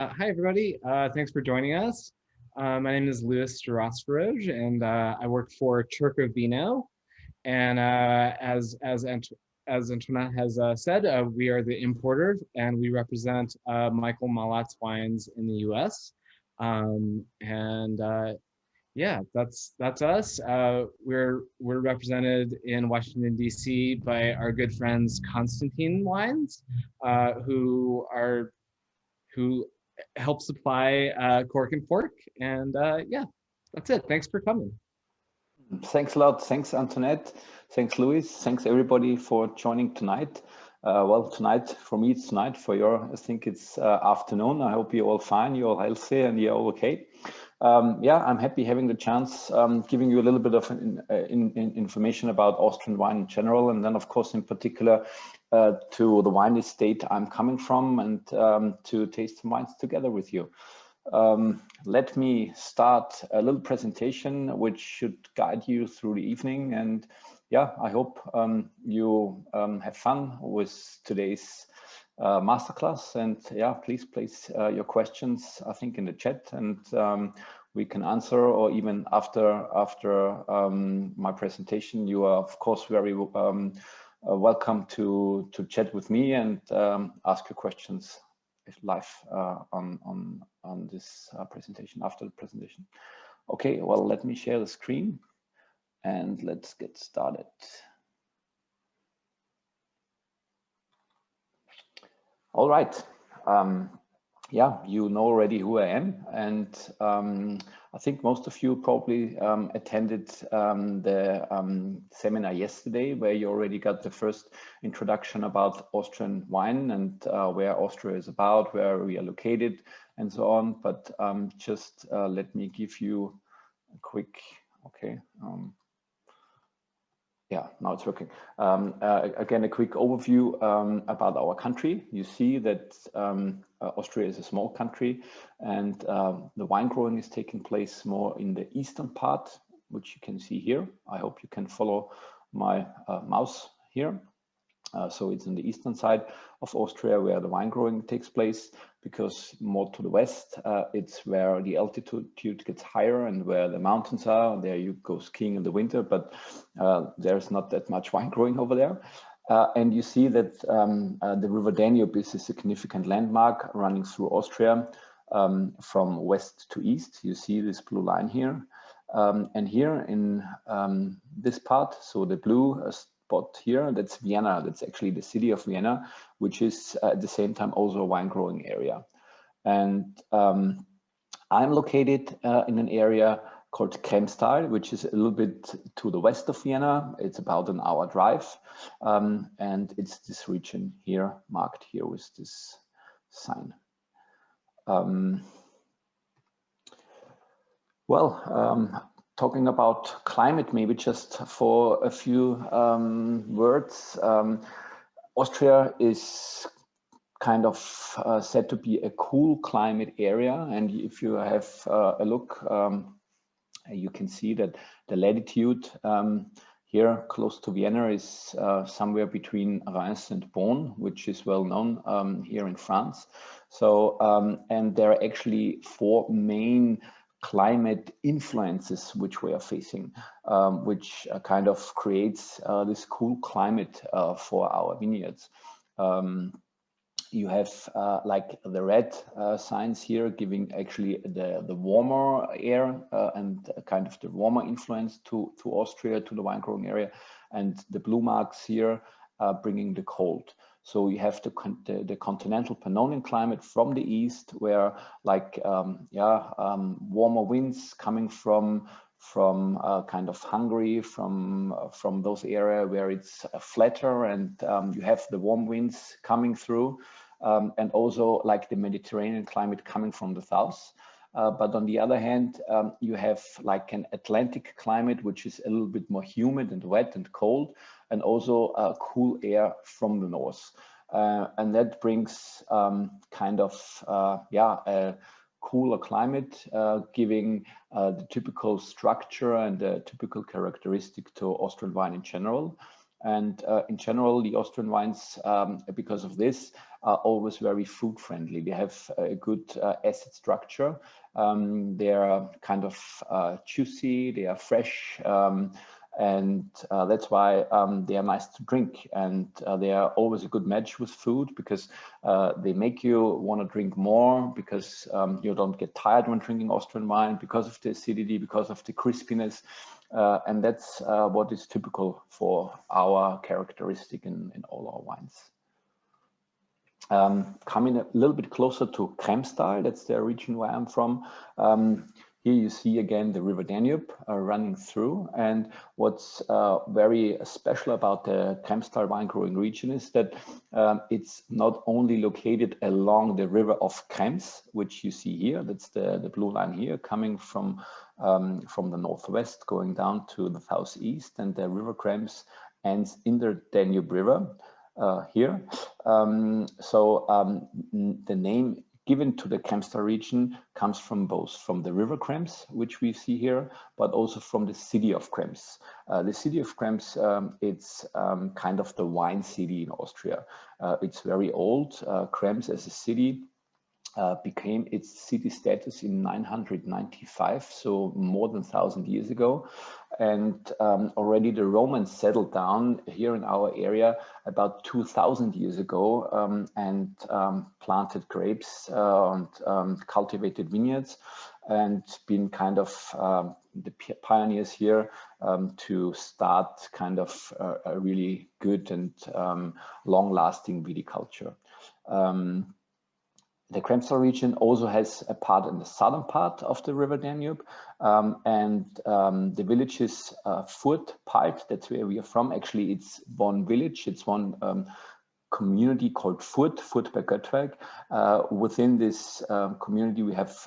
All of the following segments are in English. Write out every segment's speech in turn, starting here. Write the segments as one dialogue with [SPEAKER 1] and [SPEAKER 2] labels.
[SPEAKER 1] Hi, everybody. Thanks for joining us. My name is Louis Strasberg, and I work for Vino. And as Antoinette has said, we are the importer, and we represent Michael Malat wines in the U.S. And yeah, that's us. We're represented in Washington D.C. by our good friends Constantine Wines, who help supply Cork and Fork. And yeah, that's it. Thanks for coming.
[SPEAKER 2] Thanks a lot. Thanks, Antoinette. Thanks, Louis. Thanks, everybody, for joining tonight. Well, tonight, for me, it's night. For I think it's afternoon. I hope you're all fine, you're all healthy, and you're all okay. Yeah, I'm happy having the chance, giving you a little bit of information about Austrian wine in general, and then, of course, in particular, to the wine estate I'm coming from, and to taste some wines together with you. Let me start a little presentation which should guide you through the evening, and yeah, I hope you have fun with today's masterclass. And yeah, please place your questions, I think, in the chat, and we can answer, or even after my presentation, you are of course very welcome to chat with me and ask your questions live on this presentation, after the presentation. Okay, well, let me share the screen and let's get started. All right. Yeah, you know already who I am, and I think most of you probably attended the seminar yesterday, where you already got the first introduction about Austrian wine and where Austria is about, where we are located, and so on. But just let me give you a quick, okay. Yeah, now it's working. Again, a quick overview about our country. You see that Austria is a small country, and the wine growing is taking place more in the eastern part, which you can see here. I hope you can follow my mouse here. So it's on the eastern side of Austria where the wine growing takes place, because more to the west, it's where the altitude gets higher and where the mountains are. There you go skiing in the winter, but there's not that much wine growing over there. And you see that the River Danube is a significant landmark running through Austria from west to east. You see this blue line here. And here in this part, so the blue spot here, that's Vienna. That's actually the city of Vienna, which is at the same time also a wine growing area. And I'm located in an area called Kremstal, which is a little bit to the west of Vienna. It's about an hour drive. And it's this region here, marked here with this sign. Talking about climate, maybe just for a few words. Austria is kind of said to be a cool climate area, and if you have a look, you can see that the latitude here close to Vienna is somewhere between Reims and Beaune, which is well known here in France. So, and there are actually 4 main climate influences which we are facing, which kind of creates this cool climate for our vineyards. You have like the red signs here giving actually the warmer air and kind of the warmer influence to Austria, to the wine growing area, and the blue marks here bringing the cold. So you have the continental Pannonian climate from the east, where like warmer winds coming from kind of Hungary, from those areas where it's flatter, and you have the warm winds coming through, and also like the Mediterranean climate coming from the south. But on the other hand, you have like an Atlantic climate, which is a little bit more humid and wet and cold, and also cool air from the north. And that brings kind of, a cooler climate, giving the typical structure and the typical characteristic to Austrian wine in general. And in general, the Austrian wines, because of this, are always very food friendly. They have a good acid structure. They are kind of juicy, they are fresh, and that's why they are nice to drink, and they are always a good match with food, because they make you want to drink more, because you don't get tired when drinking Austrian wine, because of the acidity, because of the crispiness, and that's what is typical for our characteristic in all our wines. Coming a little bit closer to Crème style, that's the region where I'm from. Here you see again the River Danube running through, and what's very special about the Crème style wine growing region is that it's not only located along the river of Krems, which you see here, that's the blue line here, coming from the northwest going down to the southeast, and the river Krems ends in the Danube River. Here. The name given to the Kremstal region comes from both from the river Krems, which we see here, but also from the city of Krems. The city of Krems, it's kind of the wine city in Austria. It's very old. Krems as a city became its city status in 995, so more than 1,000 years ago. And already the Romans settled down here in our area about 2,000 years ago, and planted grapes and cultivated vineyards, and been kind of the pioneers here to start kind of a really good and long-lasting viticulture. The Kremstal region also has a part in the southern part of the River Danube, and the village is Furt, Palt, that's where we are from. Actually, it's one village, it's one community called Furt bei Göttwerk. Within this community, we have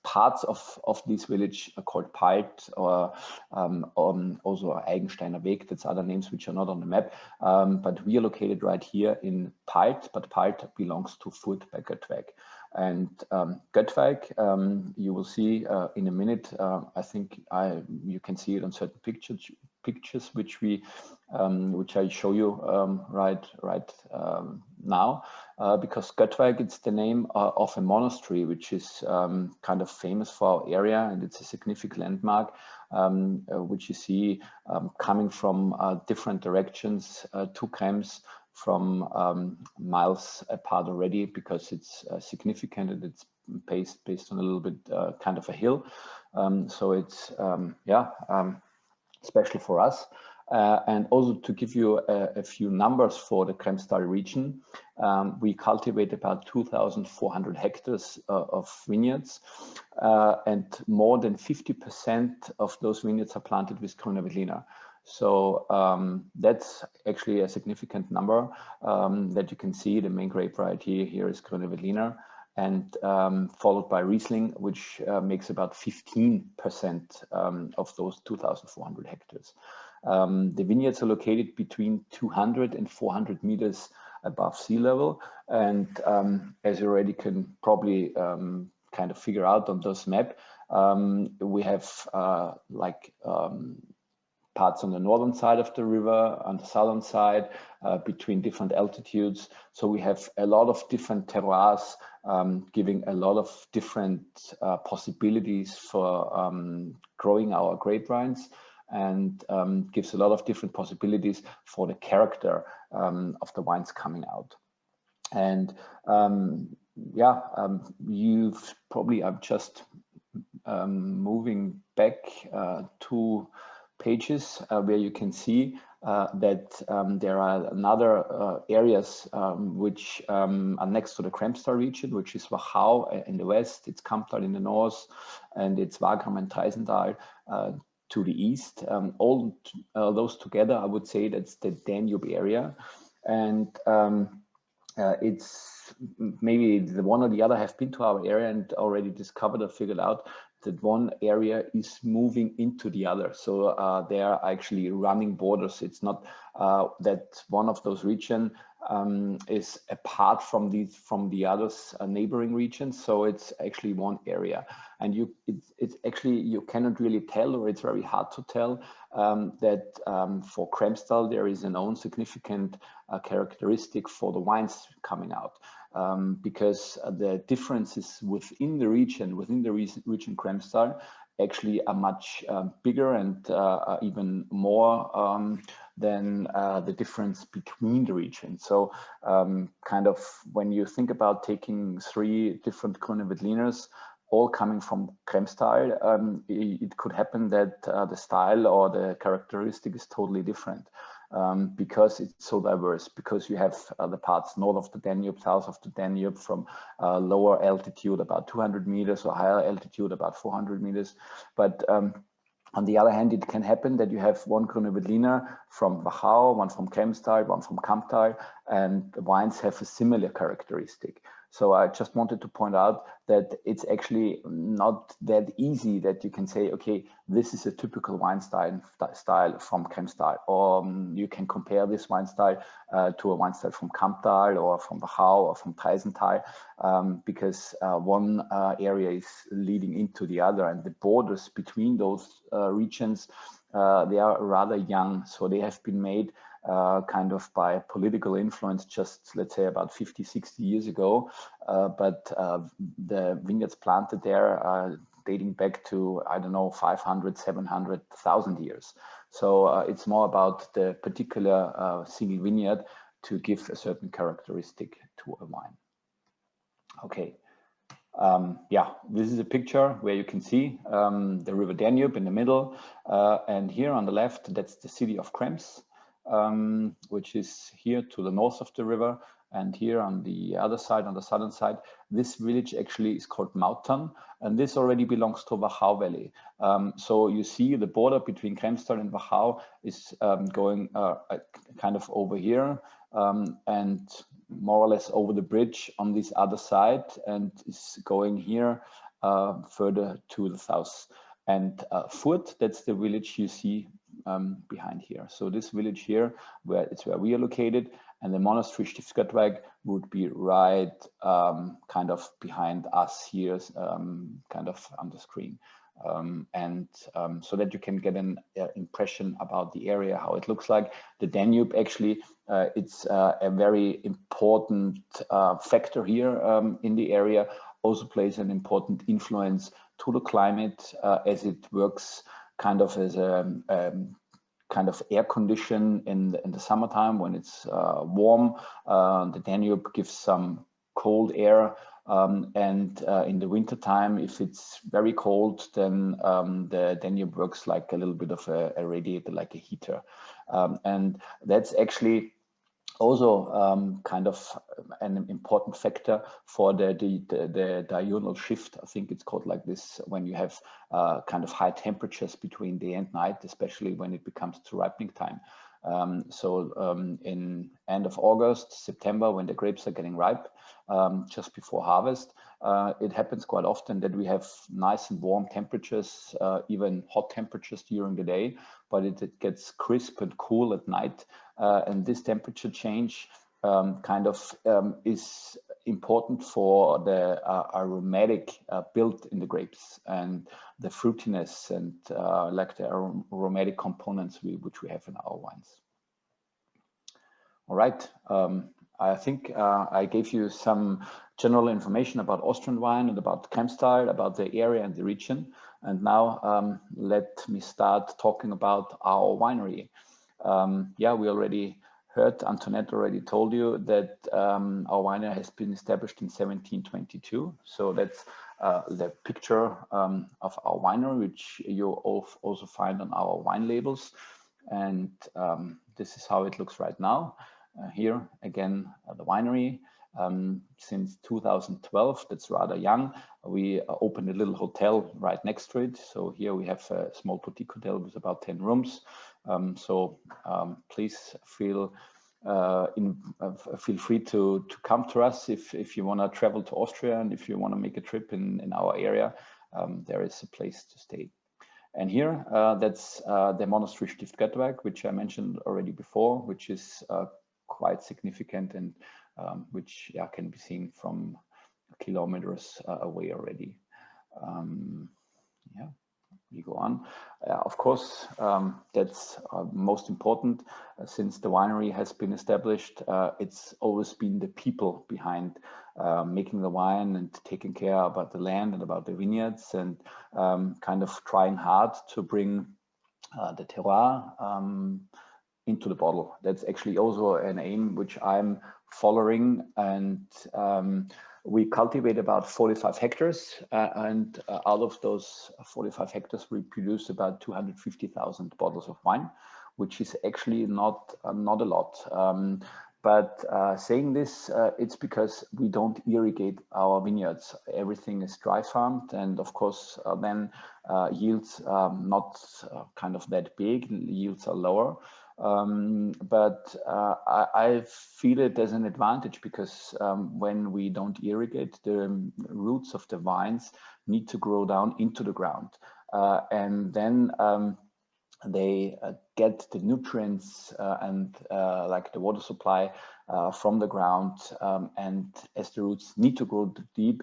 [SPEAKER 2] parts of this village called Palt, or also Eigensteiner Weg, that's other names which are not on the map, but we are located right here in Palt, but Palt belongs to Furt bei Göttwerk. And Göttwerk, you will see in a minute, I think you can see it on certain pictures which I show you right now, because Göttwerk, it's the name of a monastery which is kind of famous for our area, and it's a significant landmark which you see coming from different directions to Krems, from miles apart already, because it's significant and it's based on a little bit kind of a hill. So it's special for us. And also to give you a few numbers for the Kremstal region, we cultivate about 2,400 hectares of vineyards, and more than 50% of those vineyards are planted with Grüner Veltliner. So that's actually a significant number that you can see. The main grape variety here is Grüner Veltliner, and followed by Riesling, which makes about 15% of those 2,400 hectares. The vineyards are located between 200 and 400 meters above sea level, and as you already can probably kind of figure out on this map, we have parts on the northern side of the river, on the southern side, between different altitudes. So we have a lot of different terroirs, giving a lot of different possibilities for growing our grape vines, and gives a lot of different possibilities for the character of the wines coming out. And you've probably, I'm just moving back to pages where you can see that there are another areas which are next to the Kremstal region, which is Wachau in the west, it's Kamptal in the north, and it's Wagram and Treisental to the east. All those together, I would say that's the Danube area. And it's maybe the one or the other have been to our area and already discovered or figured out that one area is moving into the other. So they are actually running borders. It's not that one of those regions is apart from the others neighboring regions. So it's actually one area, and it's actually, you cannot really tell, or it's very hard to tell that for Kremstal there is an own significant characteristic for the wines coming out, because the differences within the region Kremstal actually are much bigger and even more than the difference between the regions. So kind of when you think about taking 3 different Grüne Veltliners, all coming from Kremstal, it could happen that the style or the characteristic is totally different. Because it's so diverse, because you have the parts north of the Danube, south of the Danube, from lower altitude about 200 meters or higher altitude about 400 meters. But on the other hand, it can happen that you have one Grüne Veltliner from Wachau, one from Kremstal, one from Kamptal, and the wines have a similar characteristic. So I just wanted to point out that it's actually not that easy that you can say, okay, this is a typical wine style from Kremstal, or you can compare this wine style to a wine style from Kamptal or from Wachau or from Treisental, because one area is leading into the other, and the borders between those regions, they are rather young, so they have been made kind of by political influence just, let's say, about 50, 60 years ago. But the vineyards planted there are dating back to, I don't know, 500, 700,000 years. So it's more about the particular single vineyard to give a certain characteristic to a wine. Okay. Yeah, this is a picture where you can see the River Danube in the middle. And here on the left, that's the city of Krems, which is here to the north of the river. And here on the other side, on the southern side, this village actually is called Mautern, and this already belongs to Wachau Valley. So you see the border between Kremstal and Wachau is going kind of over here, and more or less over the bridge on this other side, and is going here further to the south. And Furt, that's the village you see behind here. So this village here, where we are located, and the monastery Stiftsgöttweg would be right kind of behind us here, kind of on the screen. So that you can get an impression about the area, how it looks like. The Danube, actually, it's a very important factor here in the area, also plays an important influence to the climate, as it works kind of as a kind of air condition in the summertime when it's warm. The Danube gives some cold air, and in the winter time, if it's very cold, then the Danube works like a little bit of a radiator, like a heater. And that's actually also kind of an important factor for the diurnal shift. I think it's called like this, when you have kind of high temperatures between day and night, especially when it becomes to ripening time. In end of August, September, when the grapes are getting ripe, just before harvest, it happens quite often that we have nice and warm temperatures, even hot temperatures during the day, but it gets crisp and cool at night. And this temperature change kind of is important for the aromatic build in the grapes and the fruitiness and like the aromatic components which we have in our wines. All right. I think I gave you some general information about Austrian wine and about Kremstal, about the area and the region. And now let me start talking about our winery. Yeah, we already heard, Antoinette already told you that our winery has been established in 1722. So that's the picture of our winery, which you also find on our wine labels. And this is how it looks right now. Here again, the winery. Since 2012, that's rather young. We opened a little hotel right next to it. So here we have a small boutique hotel with about 10 rooms. Please feel free to come to us if you want to travel to Austria, and if you want to make a trip in our area, there is a place to stay. And here, that's the monastery Stiftsgöttweg, which I mentioned already before, which is quite significant, and which can be seen from kilometers away already. We go on. Of course, that's most important. Since the winery has been established, it's always been the people behind making the wine and taking care about the land and about the vineyards, and kind of trying hard to bring the terroir into the bottle. That's actually also an aim which I'm following, and we cultivate about 45 hectares, and out of those 45 hectares, we produce about 250,000 bottles of wine, which is actually not a lot. But saying this, it's because we don't irrigate our vineyards. Everything is dry farmed, and of course, then yields not kind of that big. Yields are lower. But I feel it as an advantage, because when we don't irrigate, the roots of the vines need to grow down into the ground, and then they get the nutrients and like the water supply from the ground, and as the roots need to grow deep,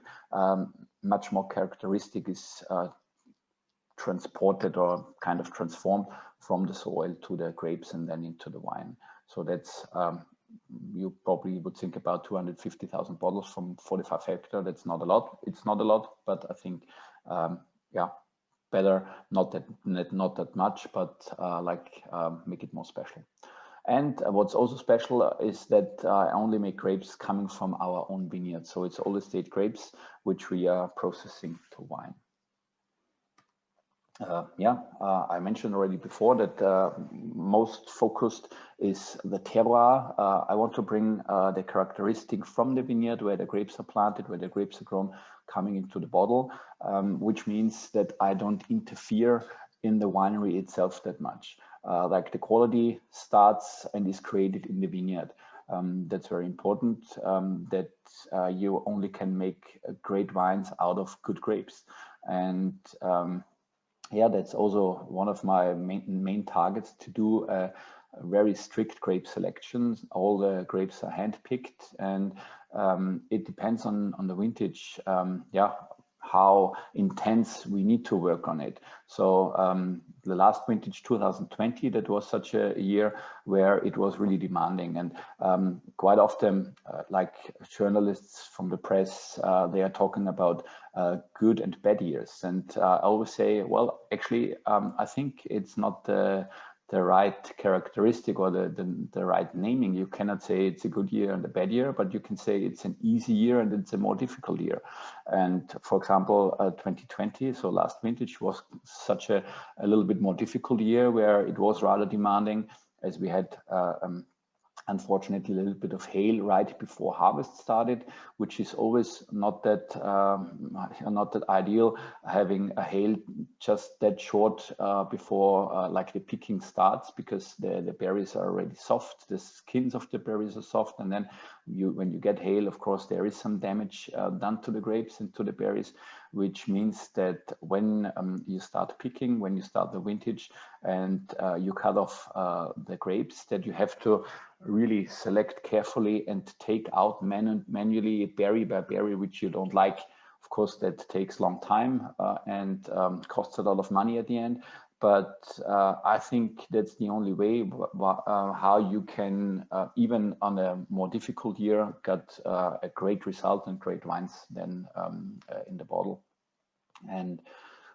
[SPEAKER 2] much more characteristic is transported or kind of transformed from the soil to the grapes and then into the wine. So that's you probably would think about 250,000 bottles from 45 hectares. That's not a lot. It's not a lot, but I think better not that much, but make it more special. And what's also special is that I only make grapes coming from our own vineyard. So it's all estate grapes which we are processing to wine. I mentioned already before that most focused is the terroir. I want to bring the characteristic from the vineyard where the grapes are planted, where the grapes are grown, coming into the bottle, which means that I don't interfere in the winery itself that much. Like the quality starts and is created in the vineyard. That's very important, that you only can make great wines out of good grapes. And that's also one of my main targets, to do a very strict grape selection. All the grapes are hand-picked, and it depends on the vintage, how intense we need to work on it. So the last vintage, 2020, that was such a year where it was really demanding, and quite often like journalists from the press, they are talking about good and bad years, and I always say, well, actually I think it's not the right characteristic or the right naming. You cannot say it's a good year and a bad year, but you can say it's an easy year and it's a more difficult year. And for example, 2020, so last vintage, was such a little bit more difficult year, where it was rather demanding, as we had unfortunately a little bit of hail right before harvest started, which is always not that ideal, having a hail just that short before like the picking starts, because the berries are already soft, the skins of the berries are soft, and then when you get hail, of course there is some damage done to the grapes and to the berries, which means that when you start picking, when you start the vintage, and you cut off the grapes, that you have to really select carefully and take out manually berry by berry which you don't like. Of course, that takes a long time and costs a lot of money at the end. But I think that's the only way how you can, even on a more difficult year, get a great result and great wines then in the bottle. And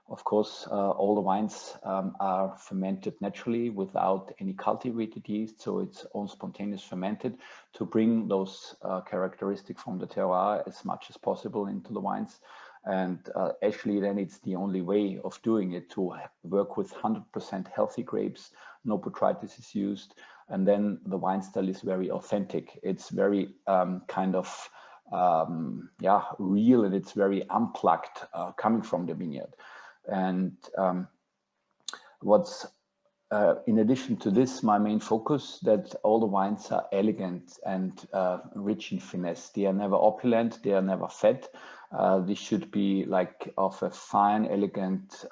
[SPEAKER 2] of course, all the wines are fermented naturally without any cultivated yeast, so it's all spontaneous fermented to bring those characteristics from the terroir as much as possible into the wines. And actually then it's the only way of doing it, to work with 100% healthy grapes, no botrytis is used, and then the wine style is very authentic. It's very kind of real, and it's very unplugged, coming from the vineyard. And what's in addition to this, my main focus, that all the wines are elegant and rich in finesse. They are never opulent, they are never fat. This should be like of a fine, elegant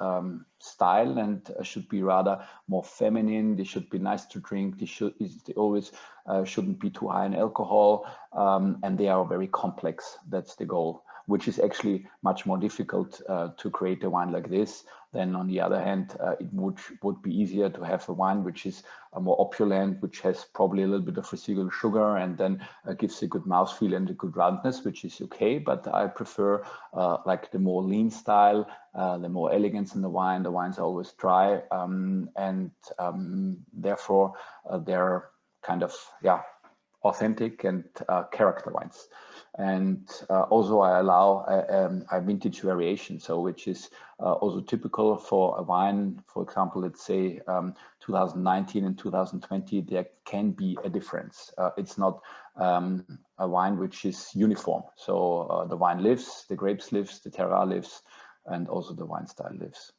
[SPEAKER 2] style, and should be rather more feminine. They should be nice to drink. They always shouldn't be too high in alcohol, and they are very complex. That's the goal, which is actually much more difficult to create a wine like this. Then on the other hand, it would be easier to have a wine which is more opulent, which has probably a little bit of residual sugar, and then gives a good mouthfeel and a good roundness, which is okay. But I prefer like the more lean style, the more elegance in the wine. The wines are always dry, and therefore they're kind of, yeah, authentic and character wines. And also I allow a vintage variation, so which is also typical for a wine. For example, let's say 2019 and 2020, there can be a difference. It's not a wine which is uniform. So the wine lives, the grapes lives, the terroir lives, and also the wine style lives.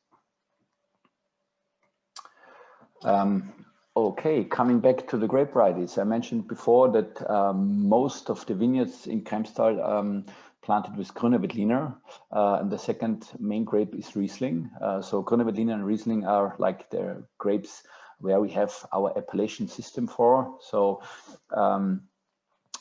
[SPEAKER 2] Okay, coming back to the grape varieties, I mentioned before that most of the vineyards in Kremstal planted with Grüne Veltliner, and the second main grape is Riesling. So Grüne Veltliner and Riesling are like the grapes where we have our appellation system for. So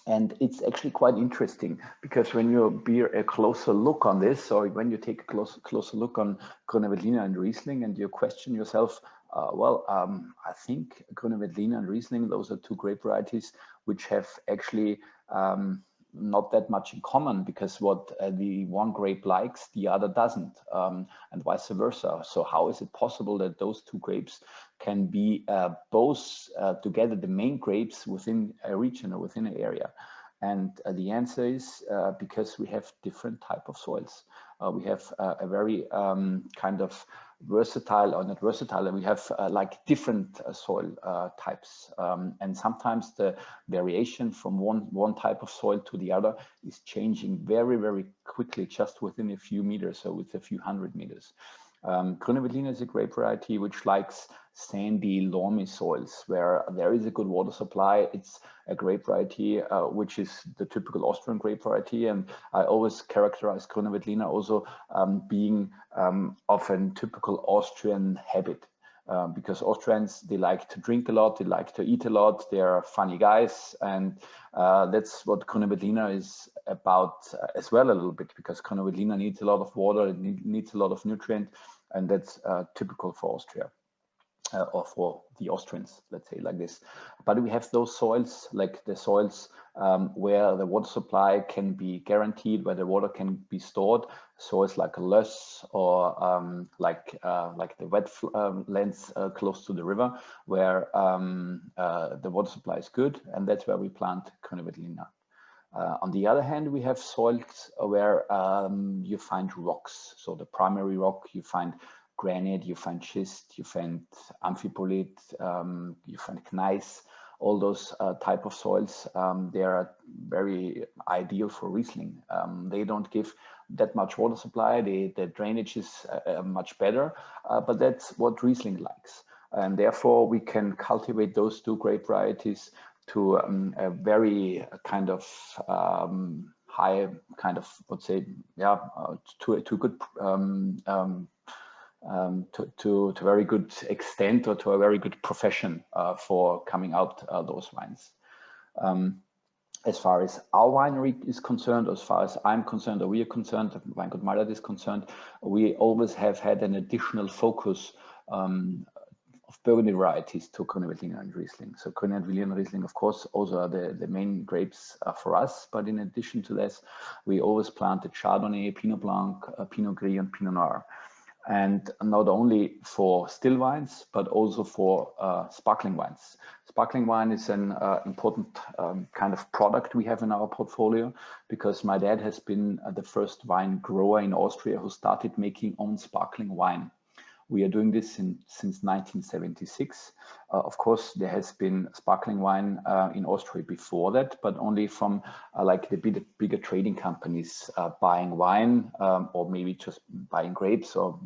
[SPEAKER 2] and it's actually quite interesting, because when you bear a closer look on this, or when you take a closer look on Grüne Veltliner and Riesling, and you question yourself, I think Grüne Veltliner and Riesling, those are two grape varieties which have actually not that much in common, because what the one grape likes, the other doesn't, and vice versa. So how is it possible that those two grapes can be both together the main grapes within a region or within an area? And the answer is because we have different type of soils. We have a very kind of versatile, or not versatile, we have like different soil types, and sometimes the variation from one type of soil to the other is changing very, very quickly, just within a few meters, or with a few hundred meters. Grüne Veltliner is a grape variety which likes sandy, loamy soils where there is a good water supply. It's a grape variety which is the typical Austrian grape variety, and I always characterize Grüne Veltliner also being of a typical Austrian habit. Because Austrians, they like to drink a lot, they like to eat a lot, they're funny guys, and that's what Grüne Veltliner is about as well a little bit, because Grüne Veltliner needs a lot of water, it needs a lot of nutrient, and that's typical for Austria. Or for the Austrians, let's say like this. But we have those soils, like the soils where the water supply can be guaranteed, where the water can be stored. Soils like Löss, or like the wet lands close to the river, where the water supply is good, and that's where we plant Grüne Veltliner. On the other hand, we have soils where you find rocks. So the primary rock, you find granite, you find schist, you find amphibolite, you find gneiss. All those type of soils, they are very ideal for Riesling. They don't give that much water supply, the drainage is much better, but that's what Riesling likes. And therefore we can cultivate those two grape varieties to a very kind of high kind of, let's say, yeah, to good to a very good extent, or to a very good profession for coming out those wines. As far as our winery is concerned, as far as I'm concerned, or we are concerned, Weingut Malat is concerned, we always have had an additional focus of Burgundy varieties to Grüne Veltliner and Riesling. So Grüne Veltliner and Riesling, of course, also are the main grapes for us. But in addition to this, we always planted Chardonnay, Pinot Blanc, Pinot Gris, and Pinot Noir. And not only for still wines, but also for sparkling wines. Sparkling wine is an important kind of product we have in our portfolio, because my dad has been the first wine grower in Austria who started making own sparkling wine. We are doing this since 1976. Of course, there has been sparkling wine in Austria before that, but only from like the bigger trading companies buying wine, or maybe just buying grapes, or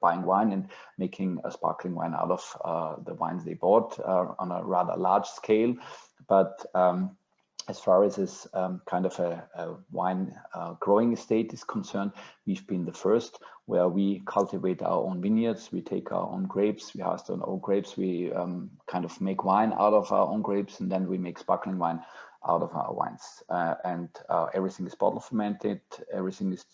[SPEAKER 2] buying wine and making a sparkling wine out of the wines they bought on a rather large scale. But as far as this kind of a wine growing estate is concerned, we've been the first where we cultivate our own vineyards. We take our own grapes, we harvest our own grapes, we kind of make wine out of our own grapes, and then we make sparkling wine out of our wines. Everything is bottle fermented, everything is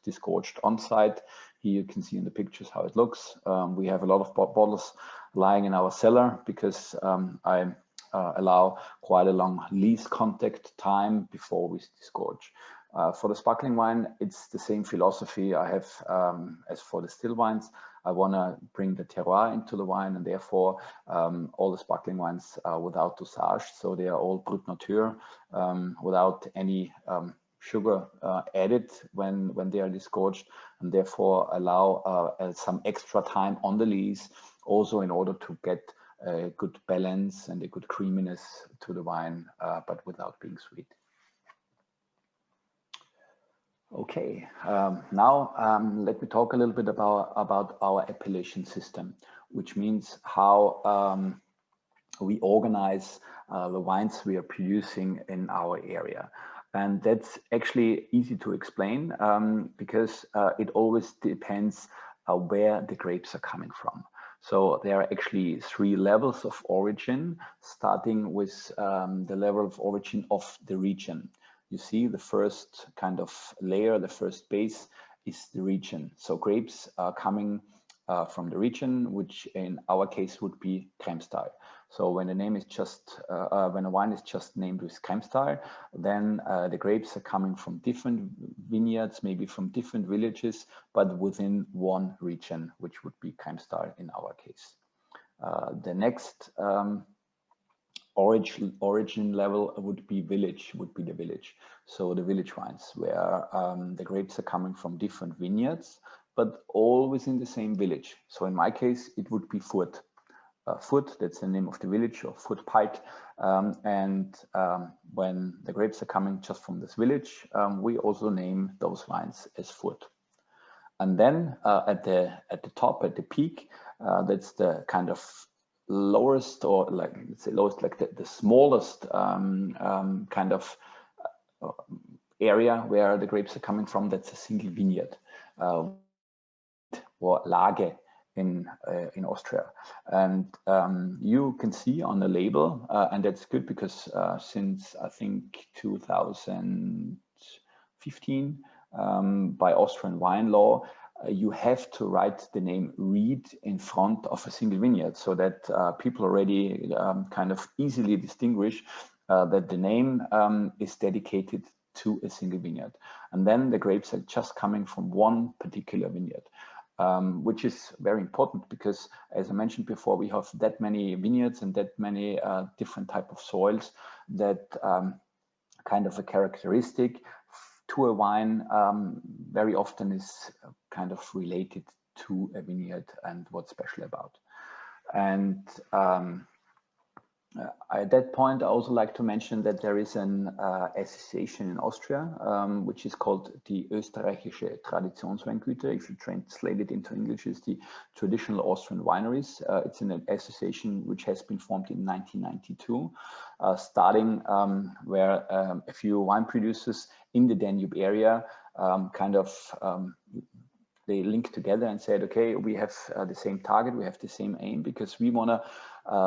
[SPEAKER 2] disgorged on site. Here you can see in the pictures how it looks. We have a lot of bottles lying in our cellar because I allow quite a long lees contact time before we disgorge. For the sparkling wine, it's the same philosophy I have as for the still wines. I want to bring the terroir into the wine, and therefore all the sparkling wines are without dosage, so they are all brut nature, without any sugar added when they are disgorged, and therefore allow some extra time on the lees, also in order to get a good balance and a good creaminess to the wine, but without being sweet. Okay, now let me talk a little bit about our appellation system, which means how we organize the wines we are producing in our area. And that's actually easy to explain because it always depends where the grapes are coming from. So there are actually 3 levels of origin, starting with the level of origin of the region. You see the first kind of layer, the first base is the region. So grapes are coming from the region, which in our case would be Kremstal. So when the name is just, when a wine is just named with Kremstal, then the grapes are coming from different vineyards, maybe from different villages, but within one region, which would be Kremstal in our case. The next origin level would be the village. So the village wines, where the grapes are coming from different vineyards, but all within the same village. So in my case, it would be Furt. Furt, that's the name of the village, or Furt Pike. When the grapes are coming just from this village, we also name those wines as Furt. And then at the top, at the peak, that's the kind of lowest, or like let's say lowest, like the smallest kind of area where the grapes are coming from. That's a single vineyard, or Lage in Austria. And you can see on the label, and that's good because since I think 2015, by Austrian wine law, you have to write the name Ried in front of a single vineyard, so that people already kind of easily distinguish that the name is dedicated to a single vineyard. And then the grapes are just coming from one particular vineyard, which is very important because, as I mentioned before, we have that many vineyards and that many different type of soils that kind of a characteristic to a wine very often is kind of related to a vineyard and what's special about. And at that point, I also like to mention that there is an association in Austria, which is called the Österreichische Traditionsweingüter. If you translate it into English, it's the traditional Austrian wineries. It's an association which has been formed in 1992, starting where a few wine producers in the Danube area they linked together and said, okay, we have the same target, we have the same aim, because we want to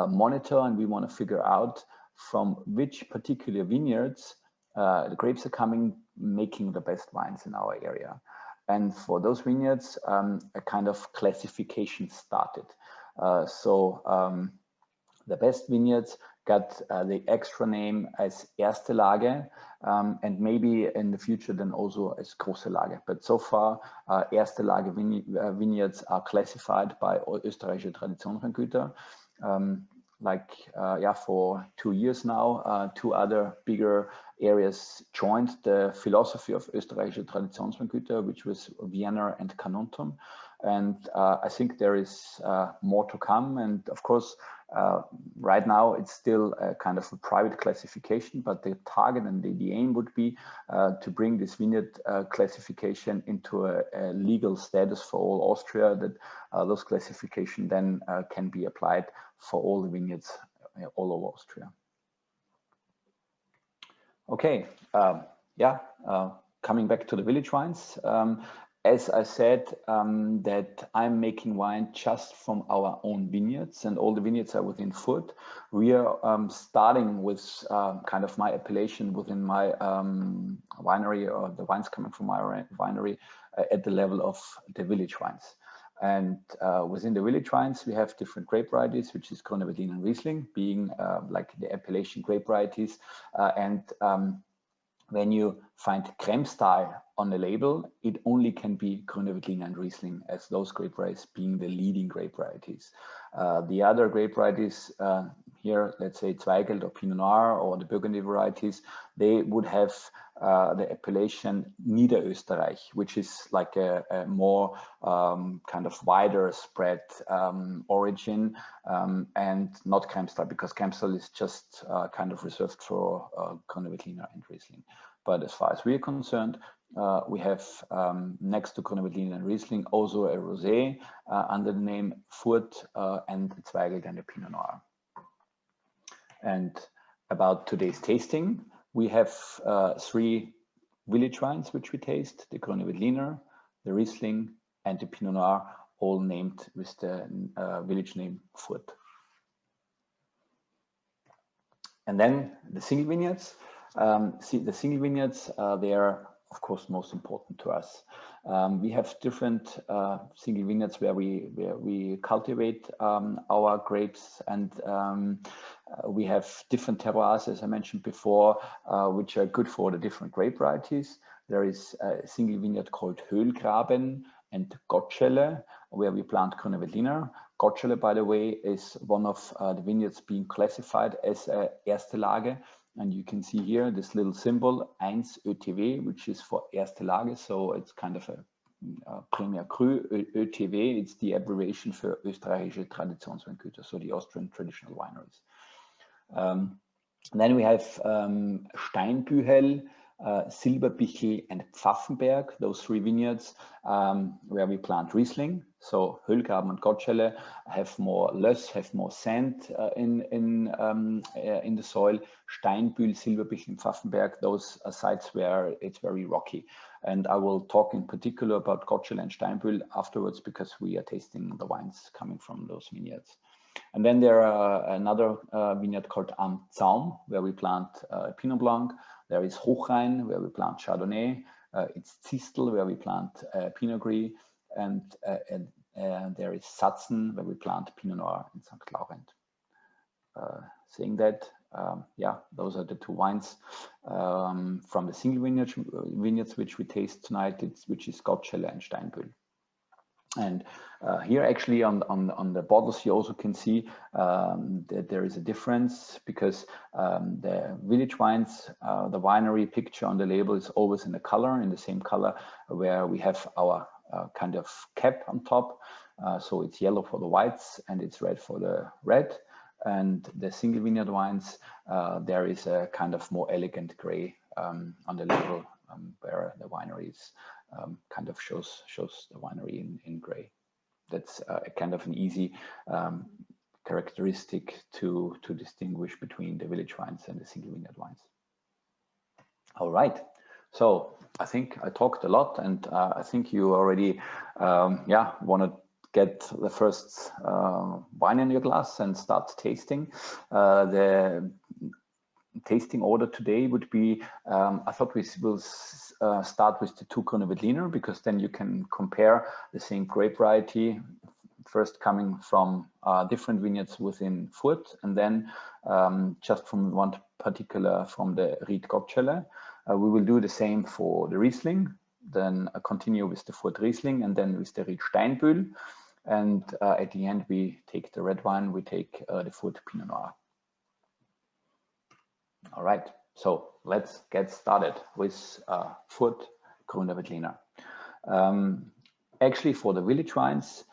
[SPEAKER 2] monitor and we want to figure out from which particular vineyards the grapes are coming, making the best wines in our area. And for those vineyards, a kind of classification started. The best vineyards got the extra name as Erste Lage, and maybe in the future then also as Große Lage. But so far, Erste Lage vineyards are classified by Österreichische Traditionsweingüter. For 2 years now, 2 other bigger areas joined the philosophy of Österreichische Traditionsweingüter, which was Vienna and Carnuntum. And I think there is more to come. And of course, right now it's still a kind of a private classification, but the target and the aim would be to bring this vineyard classification into a legal status for all Austria, that those classification then can be applied for all the vineyards all over Austria. Okay, yeah, coming back to the village wines. As I said, that I'm making wine just from our own vineyards, and all the vineyards are within Fürth. We are starting with kind of my appellation within my winery, or the wines coming from my winery, at the level of the village wines. And within the village wines, we have different grape varieties, which is Grüner Veltliner and Riesling, being like the appellation grape varieties. When you find creme style on the label, it only can be Grüner Veltliner and Riesling, as those grape varieties being the leading grape varieties. The other grape varieties here, let's say Zweigelt or Pinot Noir or the Burgundy varieties, they would have the appellation Niederösterreich, which is like a more kind of wider spread origin, and not creme style, because creme style is just kind of reserved for Grüner Veltliner and Riesling. But as far as we are concerned, we have next to Grüner Veltliner and Riesling also a rosé under the name Fürth and Zweigelt and a Pinot Noir. And about today's tasting, we have 3 village wines which we taste: the Grüner Veltliner, the Riesling, and the Pinot Noir, all named with the village name Fürth. And then the single vineyards. The single vineyards, they are of course most important to us. We have different single vineyards where we cultivate our grapes, and we have different terroirs, as I mentioned before, which are good for the different grape varieties. There is a single vineyard called Höhlgraben and Gottschelle, where we plant Grüner Veltliner. Gottschelle, by the way, is one of the vineyards being classified as Erste Lage. And you can see here this little symbol 1 ÖTW, which is for Erste Lage. So it's kind of a Premier Cru ÖTW. It's the abbreviation for Österreichische Traditionsweingüter, so the Austrian traditional wineries. Then we have Steinbühel, Silberbichel and Pfaffenberg, those 3 vineyards where we plant Riesling. So Höhlgraben and Gottschelle have more löss, have more sand in the soil. Steinbühl, Silberbichel and Pfaffenberg, those are sites where it's very rocky. And I will talk in particular about Gottschelle and Steinbühl afterwards, because we are tasting the wines coming from those vineyards. And then there are another vineyard called Am Zaum, where we plant Pinot Blanc. There is Hochrhein, where we plant Chardonnay. It's Zistel, where we plant Pinot Gris. And there is Satzen, where we plant Pinot Noir in St. Laurent. Saying that, yeah, those are the 2 wines from the single vineyards which we taste tonight, which is Gottschelle and Steinbühl. And here actually on the bottles, you also can see that there is a difference, because the village wines, the winery picture on the label is always in the color, in the same color, where we have our kind of cap on top. So it's yellow for the whites and it's red for the red. And the single vineyard wines, there is a kind of more elegant gray on the label, where the wineries kind of shows the winery in gray. That's a kind of an easy characteristic to distinguish between the village wines and the single vineyard wines. All right, so I think I talked a lot, and I think you already want to get the first wine in your glass and start tasting. The tasting order today would be, I thought we will start with the 2 Grüner Veltliner, because then you can compare the same grape variety, first coming from different vineyards within Fürth, and then just from one particular, from the Ried Gottschelle. We will do the same for the Riesling, then continue with the Fürth Riesling, and then with the Ried Steinbühl. And at the end, we take the red wine, we take the Fürth Pinot Noir. All right, so let's get started with Fürth Grüner Veltliner. Actually, for the village wines,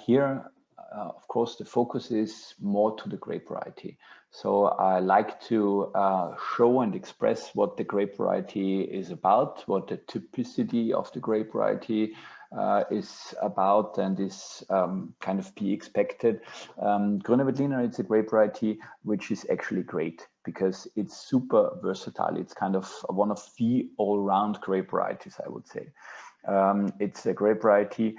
[SPEAKER 2] here, of course, the focus is more to the grape variety. So I like to show and express what the grape variety is about, what the typicity of the grape variety is about, and is kind of be expected. Grüner Veltliner, it's a grape variety which is actually great because it's super versatile. It's kind of one of the all-round grape varieties, I would say. It's a grape variety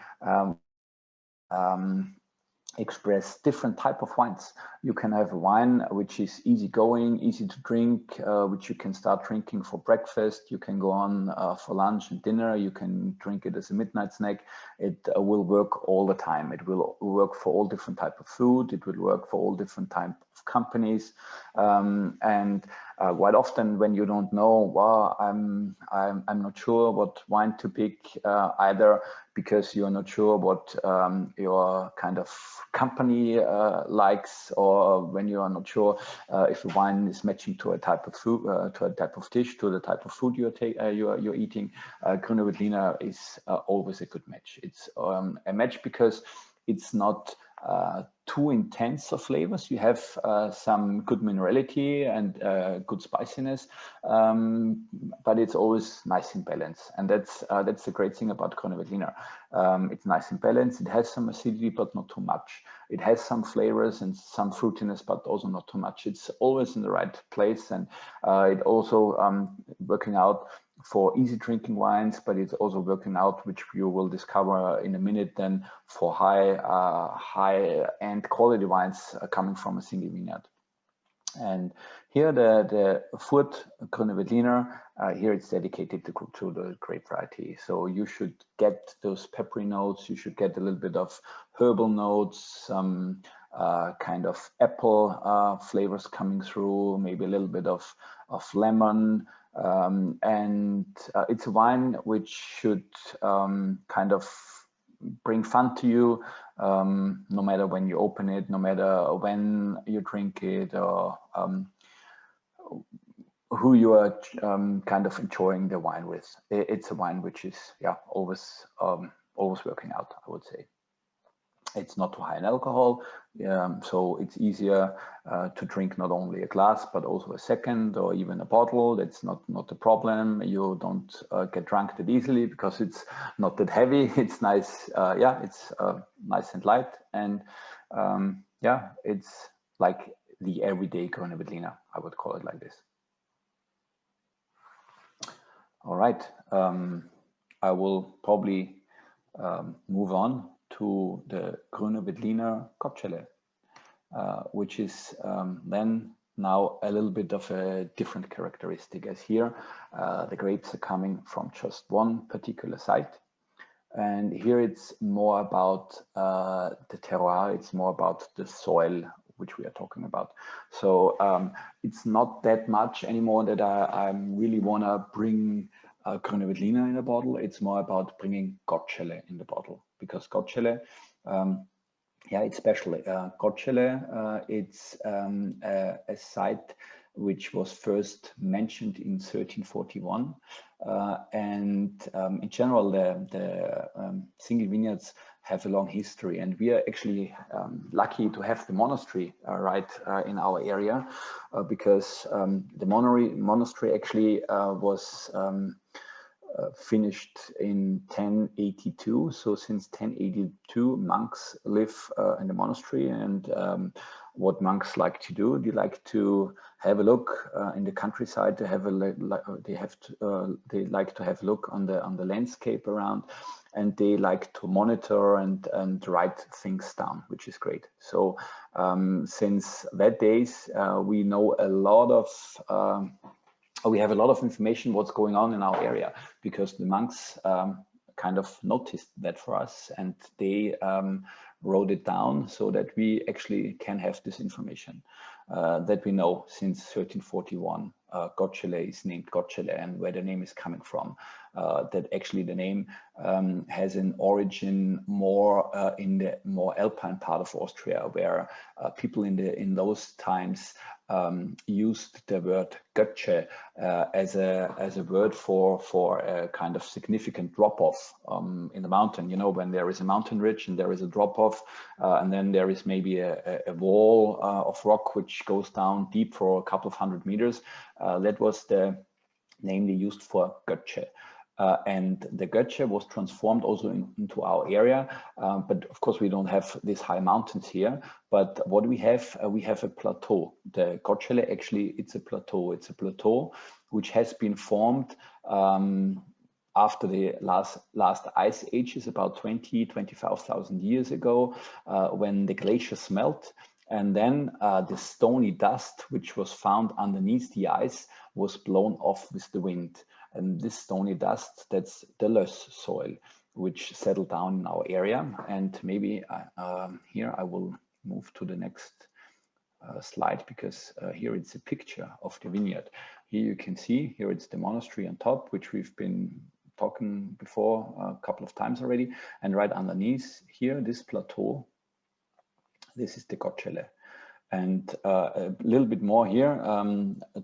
[SPEAKER 2] express different type of wines. You can have a wine which is easygoing, easy to drink, which you can start drinking for breakfast. You can go on for lunch and dinner. You can drink it as a midnight snack. It will work all the time. It will work for all different type of food. It will work for all different type of companies. And quite often when you don't know, well, I'm not sure what wine to pick, either because you're not sure what your kind of company likes, or when you are not sure if the wine is matching to a type of food, to a type of dish, to the type of food you're eating. Grüne Veltliner is always a good match. It's a match because it's not too intense of flavors. You have some good minerality and good spiciness, but it's always nice in balance. And that's the great thing about Grüne Veltliner. It's nice in balance. It has some acidity, but not too much. It has some flavors and some fruitiness, but also not too much. It's always in the right place, and it also working out for easy drinking wines, but it's also working out, which you will discover in a minute, then for high-end quality wines coming from a single vineyard. And here the Furt Grüne Veltliner, here it's dedicated to the grape variety. So you should get those peppery notes, you should get a little bit of herbal notes, some kind of apple flavors coming through, maybe a little bit of lemon, and it's a wine which should kind of bring fun to you, no matter when you open it, no matter when you drink it, or who you are kind of enjoying the wine with. It's a wine which is, yeah, always working out, I would say. It's not too high in alcohol, so it's easier to drink not only a glass, but also a second or even a bottle. That's not a problem. You don't get drunk that easily because it's not that heavy. It's nice, yeah, it's nice and light. And yeah, it's like the everyday Grüne Veltliner, I would call it like this. All right, I will probably move on to the Grüne Veltliner Gottschelle, which is then now a little bit of a different characteristic, as here the grapes are coming from just one particular site. And here it's more about the terroir, it's more about the soil which we are talking about. So it's not that much anymore that I really want to bring Grüne Veltliner in a bottle. It's more about bringing Gottschelle in the bottle, because Gottschelle, yeah, it's special. Gottschelle, it's a site which was first mentioned in 1341. And in general, the single vineyards have a long history, and we are actually lucky to have the monastery right in our area, because the monastery actually was finished in 1082. So since 1082, monks live in the monastery, and what monks like to do, they like to have a look in the countryside. They have they like to have a look on the landscape around, and they like to monitor and write things down, which is great. So since that days, we know a lot of we have a lot of information what's going on in our area, because the monks kind of noticed that for us, and they wrote it down so that we actually can have this information that we know since 1341. Gottschelle is named Gottschelle, and where the name is coming from, that actually the name has an origin more in the more alpine part of Austria, where people in those times used the word Götze as a word for a kind of significant drop-off in the mountain. You know, when there is a mountain ridge and there is a drop-off, and then there is maybe a wall of rock which goes down deep for a couple of 100 meters. That was the name they used for Götze. and the Götze was transformed also into our area. But of course, we don't have these high mountains here. But what we have a plateau. The Götze actually, it's a plateau. It's a plateau which has been formed after the last ice ages, about 25,000 years ago, when the glaciers melt. And then the stony dust, which was found underneath the ice, was blown off with the wind. And this stony dust, that's the loess soil, which settled down in our area. And maybe here I will move to the next slide, because here it's a picture of the vineyard. Here you can see, here it's the monastery on top, which we've been talking before a couple of times already. And right underneath here, this plateau, this is the Götze. And a little bit more here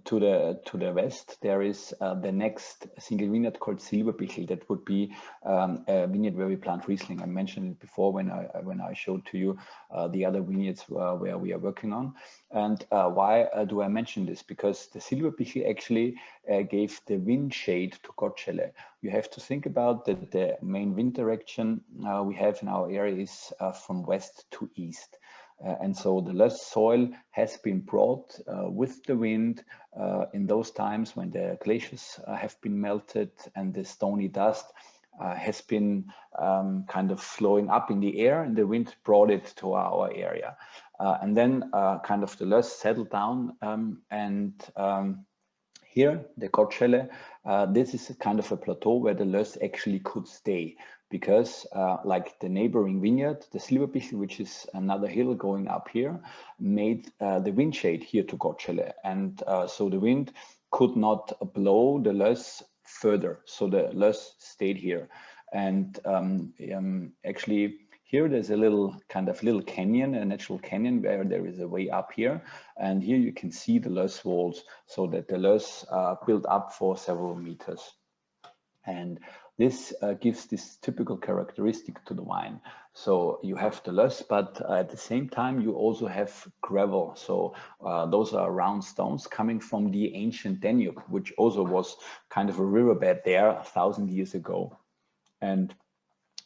[SPEAKER 2] to the west, there is the next single vineyard called Silberbichel. That would be a vineyard where we plant Riesling. I mentioned it before when I showed to you the other vineyards where we are working on. And why do I mention this? Because the Silberbichel actually gave the wind shade to Götze. You have to think about that the main wind direction we have in our area is from west to east. And so the loess soil has been brought with the wind in those times when the glaciers have been melted and the stony dust has been kind of flowing up in the air, and the wind brought it to our area. And then kind of the loess settled down, here, the Götze, this is a kind of a plateau where the loess actually could stay, because like the neighboring vineyard, the Silberbichel, which is another hill going up here, made the wind shade here to Götze. And so the wind could not blow the loess further. So the loess stayed here. And actually, here there's a little canyon, a natural canyon, where there is a way up here. And here you can see the loess walls, so that the loess built up for several meters. And this gives this typical characteristic to the wine. So you have the loess, but at the same time, you also have gravel. So those are round stones coming from the ancient Danube, which also was kind of a riverbed there 1,000 years ago. And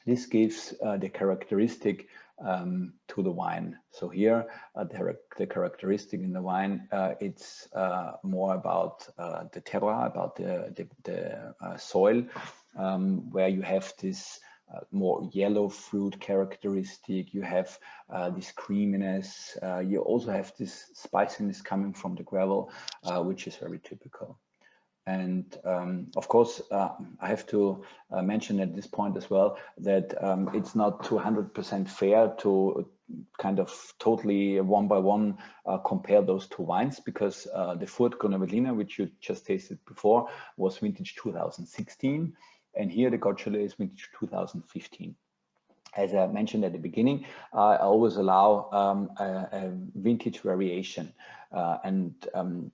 [SPEAKER 2] this gives the characteristic to the wine. So here, the characteristic in the wine, it's more about the terroir, about the soil, where you have this more yellow fruit characteristic. You have this creaminess. You also have this spiciness coming from the gravel, which is very typical. And of course, I have to mention at this point as well that it's not 200% fair to kind of totally one by one compare those two wines, because the Furtgrüner Veltliner, which you just tasted before, was vintage 2016, and here the Götze is vintage 2015. As I mentioned at the beginning, I always allow a vintage variation.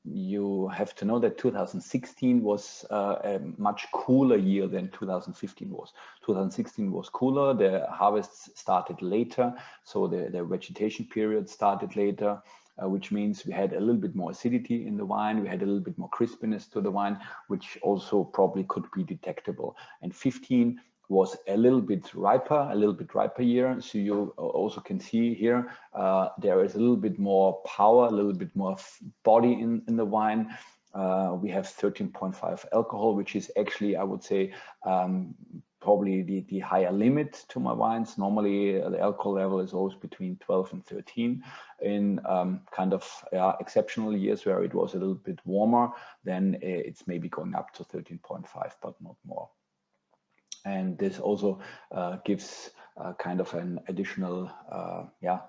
[SPEAKER 2] You have to know that 2016 was a much cooler year than 2015 was. 2016 was cooler, the harvests started later, so the vegetation period started later, which means we had a little bit more acidity in the wine, we had a little bit more crispiness to the wine, which also probably could be detectable. And 15 was a little bit riper year. So you also can see here, there is a little bit more power, a little bit more body in the wine. We have 13.5 alcohol, which is actually, I would say, probably the higher limit to my wines. Normally, the alcohol level is always between 12 and 13. In kind of exceptional years where it was a little bit warmer, then it's maybe going up to 13.5, but not more. And this also gives kind of an additional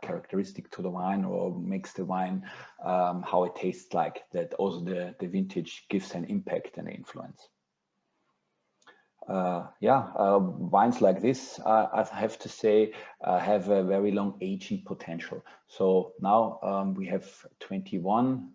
[SPEAKER 2] characteristic to the wine, or makes the wine how it tastes like. That also the vintage gives an impact and influence. Wines like this, I have to say, have a very long aging potential. So now we have 21,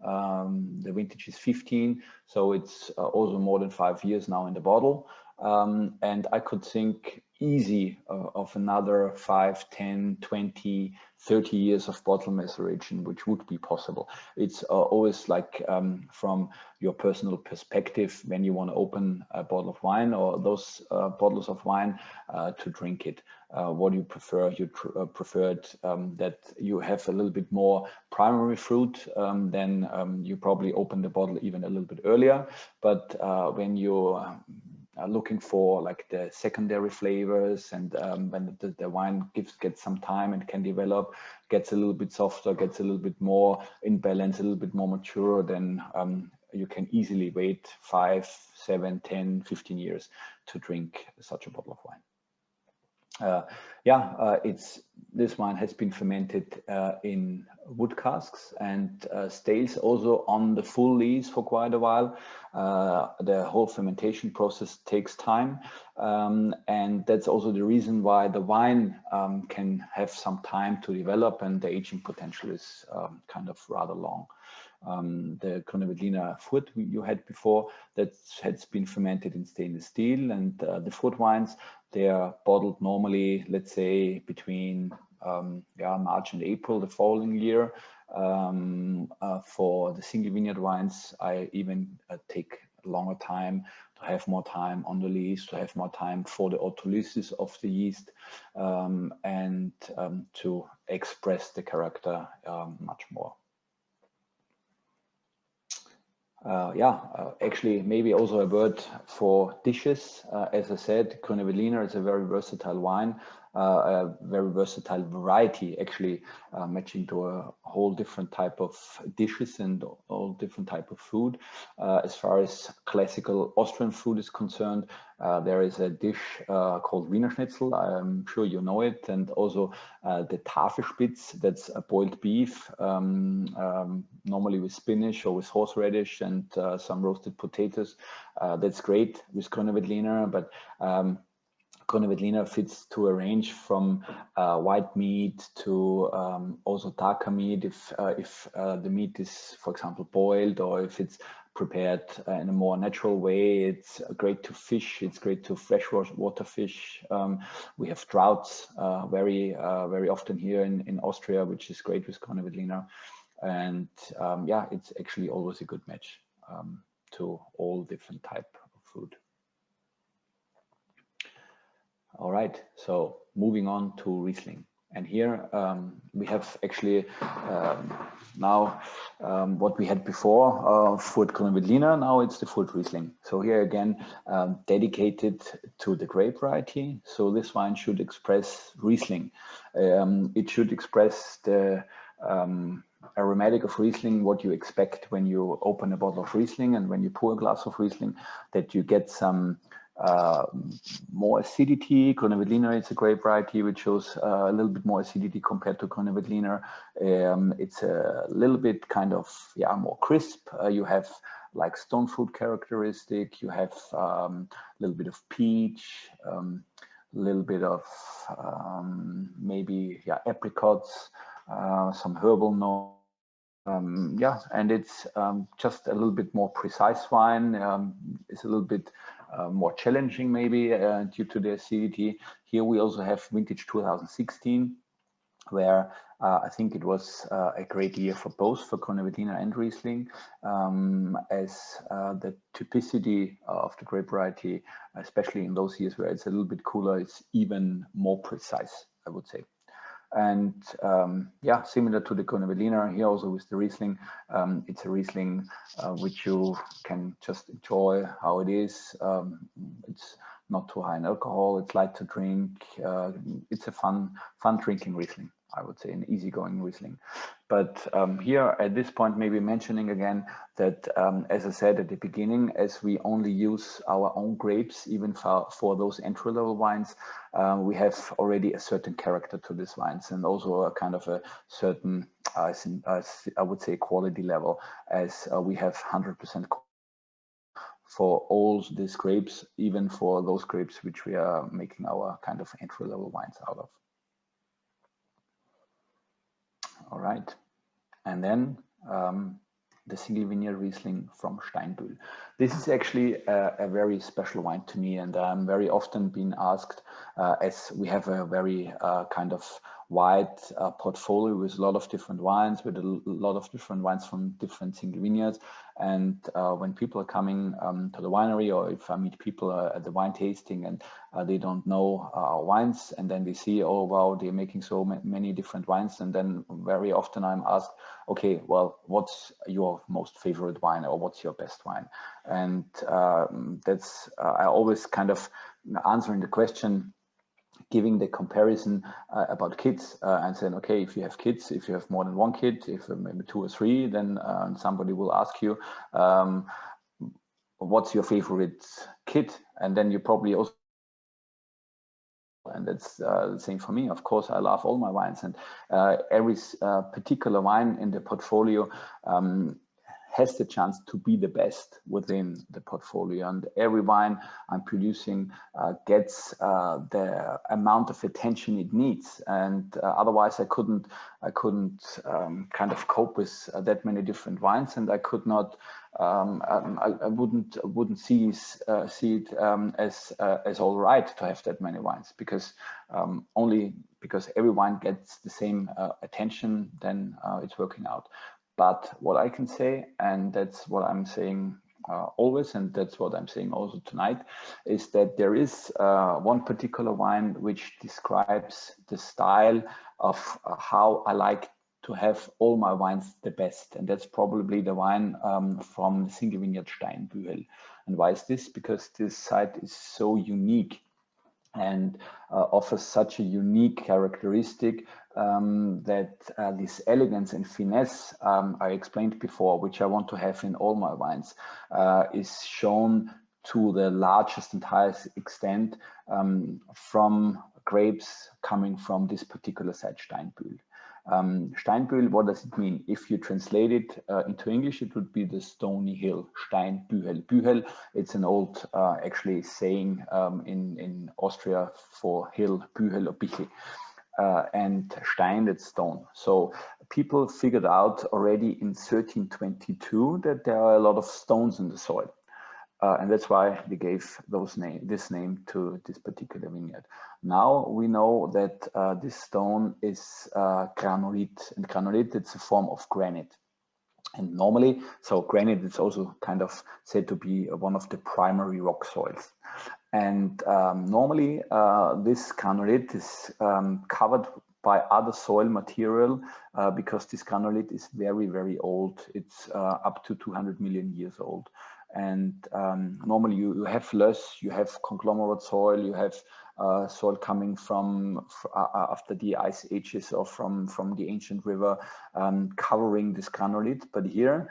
[SPEAKER 2] the vintage is 15, so it's also more than 5 years now in the bottle. And I could think easy of another 5, 10, 20, 30 years of bottle maceration, which would be possible. It's always like from your personal perspective when you want to open a bottle of wine or those bottles of wine to drink it. What do you prefer? You preferred that you have a little bit more primary fruit, then you probably open the bottle even a little bit earlier. But when you looking for like the secondary flavors, and when the wine gets some time and can develop, gets a little bit softer, gets a little bit more in balance, a little bit more mature, then you can easily wait 5, 7, 10, 15 years to drink such a bottle of wine. This wine has been fermented in wood casks and stays also on the full lees for quite a while. The whole fermentation process takes time, and that's also the reason why the wine can have some time to develop, and the aging potential is kind of rather long. The Veltliner Furt you had before, that has been fermented in stainless steel, and the Furt wines, they are bottled normally, let's say, between March and April the following year. For the single vineyard wines, I even take a longer time to have more time on the lees, to have more time for the autolysis of the yeast, and to express the character much more. Actually, maybe also a word for dishes. As I said, Veltliner is a very versatile wine, a very versatile variety, actually matching to a whole different type of dishes and all different type of food. As far as classical Austrian food is concerned, there is a dish called Wiener Schnitzel. I'm sure you know it, and also the Tafelspitz, that's a boiled beef, normally with spinach or with horseradish and some roasted potatoes. That's great with Veltliner, but Veltliner fits to a range from white meat to also darker meat if the meat is, for example, boiled, or if it's prepared in a more natural way. It's great to fish, it's great to freshwater fish. We have trouts very often here in Austria, which is great with Veltliner. And it's actually always a good match to all different type of food. All right, so moving on to Riesling. And here we have actually now what we had before, Furt Veltliner, now it's the Furt Riesling. So here again, dedicated to the grape variety. So this wine should express Riesling. It should express the aromatic of Riesling, what you expect when you open a bottle of Riesling and when you pour a glass of Riesling, that you get some more acidity. Veltliner is a grape variety which shows a little bit more acidity compared to Veltliner. It's a little bit kind of more crisp. You have like stone fruit characteristic. You have a little bit of peach, a little bit of maybe apricots, some herbal notes. And it's just a little bit more precise wine. It's a little bit more challenging maybe due to the acidity. Here we also have vintage 2016, where I think it was a great year for both for Veltliner and Riesling, as the typicity of the grape variety, especially in those years where it's a little bit cooler, it's even more precise, I would say. And similar to the Veltliner, here also with the Riesling, it's a Riesling which you can just enjoy how it is. It's not too high in alcohol, it's light to drink. It's a fun drinking Riesling, I would say, an easygoing Riesling. But here at this point, maybe mentioning again that, as I said at the beginning, as we only use our own grapes, even for those entry-level wines, we have already a certain character to these wines, and also a kind of a certain, I would say, quality level, as we have 100% for all these grapes, even for those grapes which we are making our kind of entry-level wines out of. All right, and then the single vineyard Riesling from Steinbühl. This is actually a very special wine to me, and I'm very often being asked, as we have a very kind of wide portfolio with a lot of different wines, with a lot of different wines from different single vineyards. And when people are coming to the winery, or if I meet people at the wine tasting and they don't know our wines, and then they see, oh wow, they're making so many different wines, and then very often I'm asked, okay, well, what's your most favorite wine, or what's your best wine? And that's I always kind of answering the question, giving the comparison about kids and saying, okay, if you have kids, if you have more than one kid, if maybe 2 or 3, then somebody will ask you, what's your favorite kid? And then you probably also, and that's the same for me. Of course, I love all my wines, and every particular wine in the portfolio has the chance to be the best within the portfolio, and every wine I'm producing gets the amount of attention it needs, and otherwise I couldn't kind of cope with that many different wines, and I could not I wouldn't see it as all right to have that many wines, because only because every wine gets the same attention, then it's working out. But what I can say, and that's what I'm saying always, and that's what I'm saying also tonight, is that there is one particular wine which describes the style of how I like to have all my wines the best, and that's probably the wine from the single vineyard Steinbühl. And why is this? Because this site is so unique and offers such a unique characteristic that this elegance and finesse I explained before, which I want to have in all my wines, is shown to the largest and highest extent from grapes coming from this particular site, Steinbühl. Steinbühl, what does it mean? If you translate it into English, it would be the stony hill, Steinbühel. Bühel, it's an old actually saying in Austria for hill, Bühel or Bichel. And Stein, that's stone. So people figured out already in 1322 that there are a lot of stones in the soil. And that's why they gave this name to this particular vineyard. Now we know that this stone is granolite, and granolite, it's a form of granite. And normally, so granite is also kind of said to be one of the primary rock soils. And normally this granolite is covered by other soil material because this granolite is very, very old. It's up to 200 million years old. And normally you have less, you have conglomerate soil, you have soil coming from after the ice ages or from the ancient river covering this granolite. But here,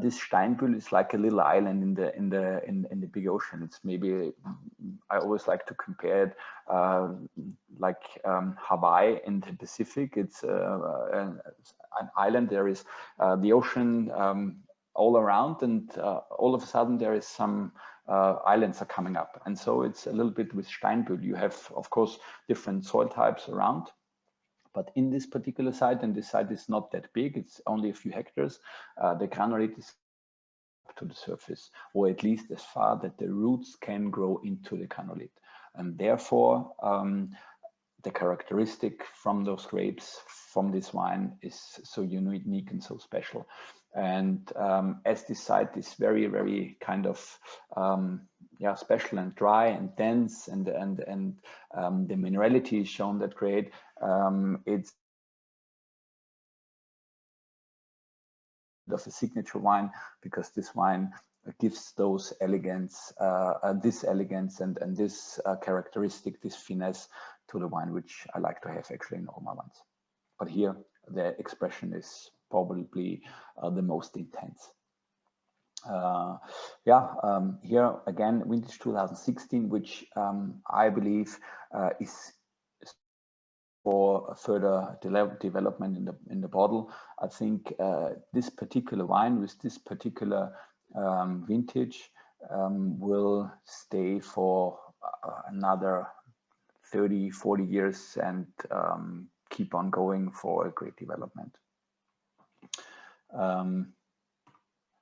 [SPEAKER 2] this Steinbühl is like a little island in the big ocean. It's maybe, I always like to compare it like Hawaii in the Pacific. It's an island. There is the ocean all around, and all of a sudden there is some islands are coming up. And so it's a little bit with Steinbühl. You have, of course, different soil types around, but in this particular site, and this site is not that big, it's only a few hectares, the granolite is up to the surface, or at least as far that the roots can grow into the granolite. And therefore, the characteristic from those grapes, from this wine, is so unique and so special. And as this site is very, very kind of special and dry and dense, and the minerality is shown that great, it's of a signature wine, because this wine gives those elegance, this elegance and this characteristic, this finesse to the wine, which I like to have actually in all my wines. But here the expression is probably the most intense. Here again, vintage 2016, which I believe is for further development in the bottle. I think this particular wine with this particular vintage will stay for another 30-40 years and keep on going for a great development.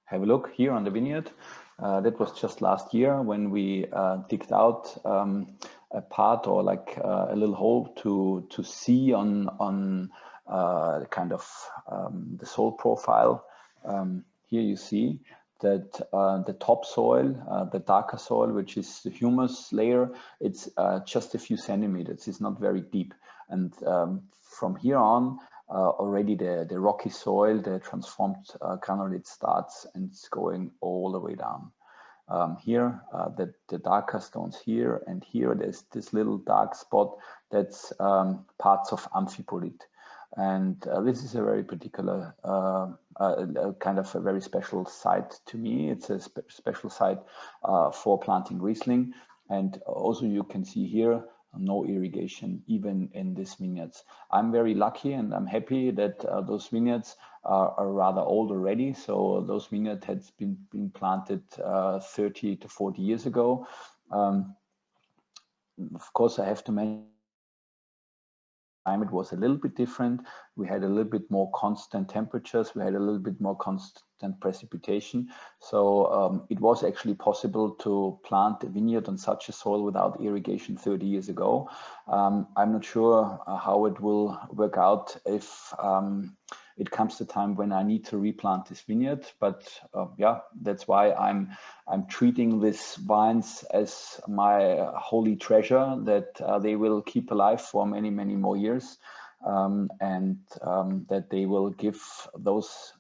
[SPEAKER 2] have a look here on the vineyard. That was just last year when we digged out a part, or like a little hole to see on kind of the soil profile. Here you see that the topsoil, the darker soil, which is the humus layer, it's just a few centimeters. It's not very deep. And from here on, already the rocky soil, the transformed granulate starts, and it's going all the way down. Here, the darker stones here, and here there's this little dark spot that's parts of amphibolite. And this is a very particular kind of a very special site to me. It's a special site for planting Riesling. And also you can see here, no irrigation even in these vineyards. I'm very lucky and I'm happy that those vineyards are rather old already. So those vineyards had been planted 30 to 40 years ago. Of course, I have to mention climate was a little bit different. We had a little bit more constant temperatures. We had a little bit more constant precipitation. So it was actually possible to plant a vineyard on such a soil without irrigation 30 years ago. I'm not sure how it will work out if it comes to time when I need to replant this vineyard, but yeah, that's why I'm treating these vines as my holy treasure, that they will keep alive for many, many more years, and that they will give those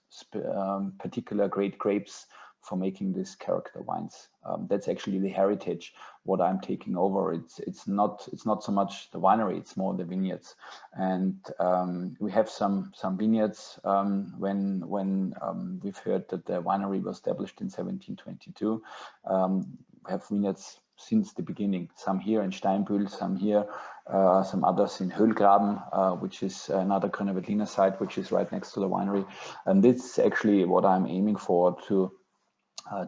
[SPEAKER 2] particular great grapes for making these character wines. That's actually the heritage what I'm taking over. It's not so much the winery, it's more the vineyards. And we have some vineyards when we've heard that the winery was established in 1722. We have vineyards since the beginning, some here in Steinbühl, some here, some others in Höhlgraben, which is another Grüne site, which is right next to the winery. And this is actually what I'm aiming for, to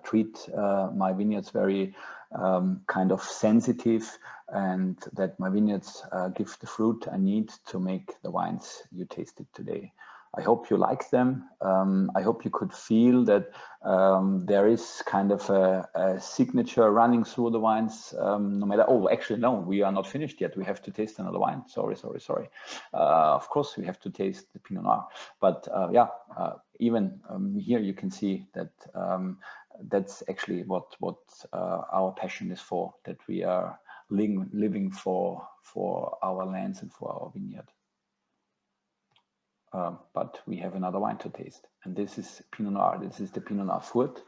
[SPEAKER 2] treat my vineyards very kind of sensitive, and that my vineyards give the fruit I need to make the wines you tasted today. I hope you like them. I hope you could feel that there is kind of a signature running through the wines, no matter, oh, actually, no, we are not finished yet. We have to taste another wine. Sorry. Of course, we have to taste the Pinot Noir. But yeah, even here you can see that that's actually what our passion is for, that we are living for our lands and for our vineyard. But we have another wine to taste, and this is Pinot Noir. This is the Pinot Noir Furt.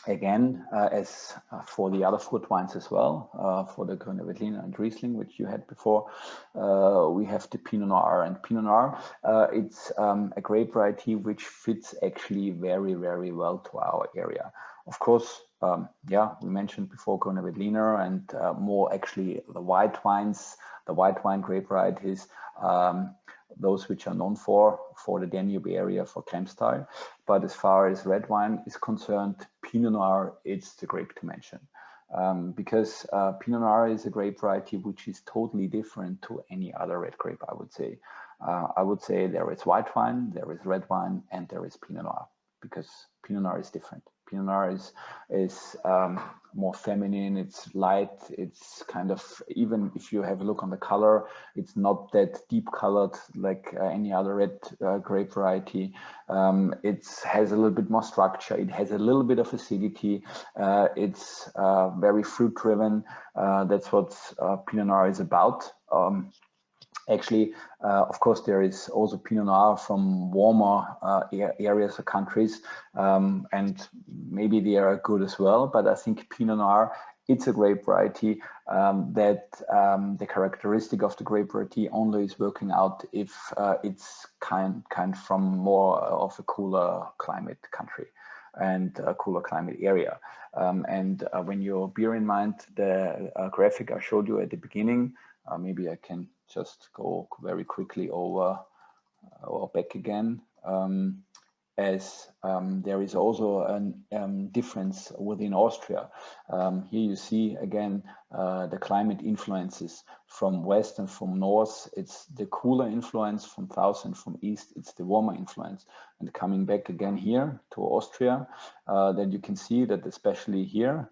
[SPEAKER 2] Again, as for the other Furt wines as well, for the Grüne Veltliner and Riesling, which you had before, we have the Pinot Noir. And Pinot Noir, it's a grape variety which fits actually very, very well to our area. Of course, yeah, we mentioned before Grüne Veltliner and more actually the white wines, the white wine grape varieties, those which are known for the Danube area, for Crème style. But as far as red wine is concerned, Pinot Noir, it's the grape to mention. Because Pinot Noir is a grape variety which is totally different to any other red grape, I would say. I would say there is white wine, there is red wine, and there is Pinot Noir, because Pinot Noir is different. Pinot Noir is more feminine, it's light, it's kind of, even if you have a look on the color, it's not that deep colored like any other red grape variety. It has a little bit more structure, it has a little bit of acidity, it's very fruit driven. That's what Pinot Noir is about. Actually, of course, there is also Pinot Noir from warmer areas or countries, and maybe they are good as well. But I think Pinot Noir, it's a grape variety that the characteristic of the grape variety only is working out if it's kind from more of a cooler climate country and a cooler climate area. And when you bear in mind the graphic I showed you at the beginning, maybe I can just go very quickly over or back again. as there is also a difference within Austria. Here you see again the climate influences from west and from north. It's the cooler influence, from south and from east it's the warmer influence. And coming back again here to Austria, then you can see that especially here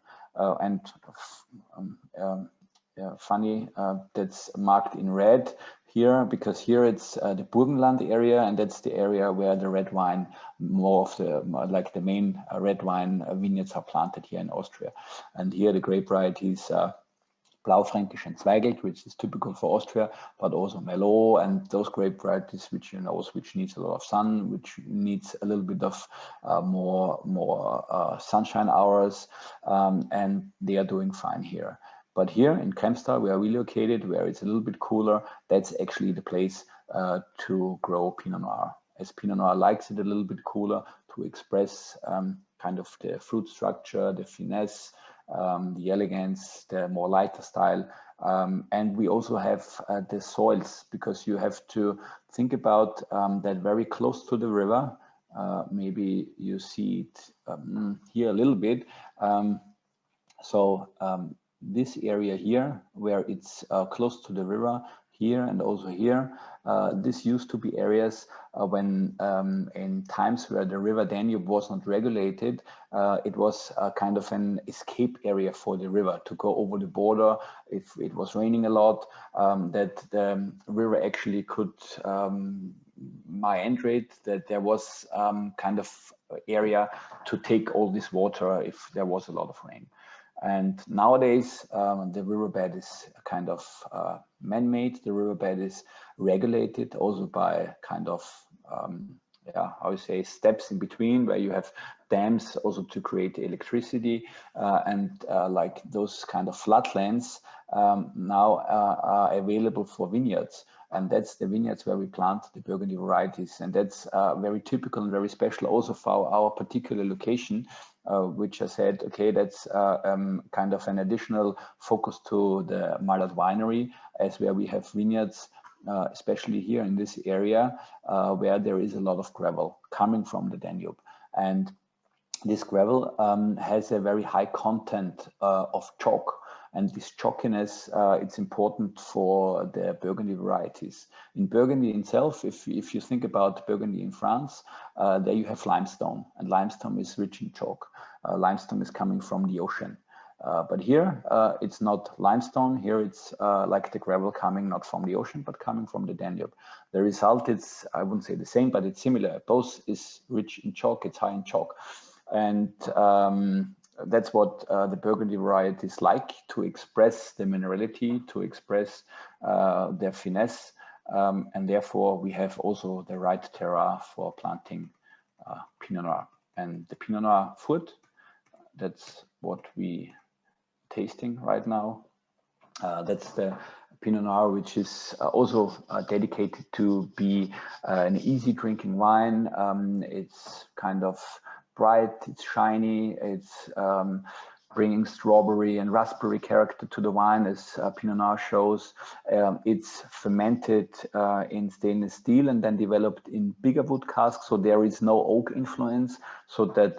[SPEAKER 2] funny, that's marked in red here, because here it's the Burgenland area, and that's the area where the red wine, more of the like the main red wine vineyards are planted here in Austria. And here the grape varieties Blaufränkisch and Zweigelt, which is typical for Austria, but also Merlot and those grape varieties which which needs a lot of sun, which needs a little bit of more sunshine hours, and they are doing fine here. But here in Kremstal, where we located, where it's a little bit cooler, that's actually the place to grow Pinot Noir, as Pinot Noir likes it a little bit cooler to express kind of the fruit structure, the finesse, the elegance, the more lighter style. And we also have the soils, because you have to think about that very close to the river. Maybe you see it here a little bit. This area here, where it's close to the river, here and also here, this used to be areas when in times where the river Danube was not regulated, it was kind of an escape area for the river to go over the border if it was raining a lot, that the river actually could meanderate, that there was kind of area to take all this water if there was a lot of rain. And nowadays, the riverbed is kind of man-made. The riverbed is regulated also by kind of, how you say, steps in between, where you have dams also to create electricity, and like those kind of floodlands now are available for vineyards. And that's the vineyards where we plant the Burgundy varieties. And that's very typical and very special also for our particular location, which I said, okay, that's kind of an additional focus to the Malat Winery, as where we have vineyards, especially here in this area, where there is a lot of gravel coming from the Danube. And this gravel has a very high content of chalk. And this chalkiness, it's important for the Burgundy varieties. In Burgundy itself, if you think about Burgundy in France, there you have limestone, and limestone is rich in chalk. Limestone is coming from the ocean. But here, it's not limestone. Here it's like the gravel coming not from the ocean, but coming from the Danube. The result is, I wouldn't say the same, but it's similar. Both is rich in chalk, it's high in chalk. And that's what the Burgundy varieties like, to express the minerality, to express their finesse. And therefore, we have also the right terroir for planting Pinot Noir. And the Pinot Noir food, that's what we tasting right now. That's the Pinot Noir, which is also dedicated to be an easy drinking wine. It's kind of bright, it's shiny, it's bringing strawberry and raspberry character to the wine, as Pinot Noir shows. It's fermented in stainless steel and then developed in bigger wood casks, so there is no oak influence, so that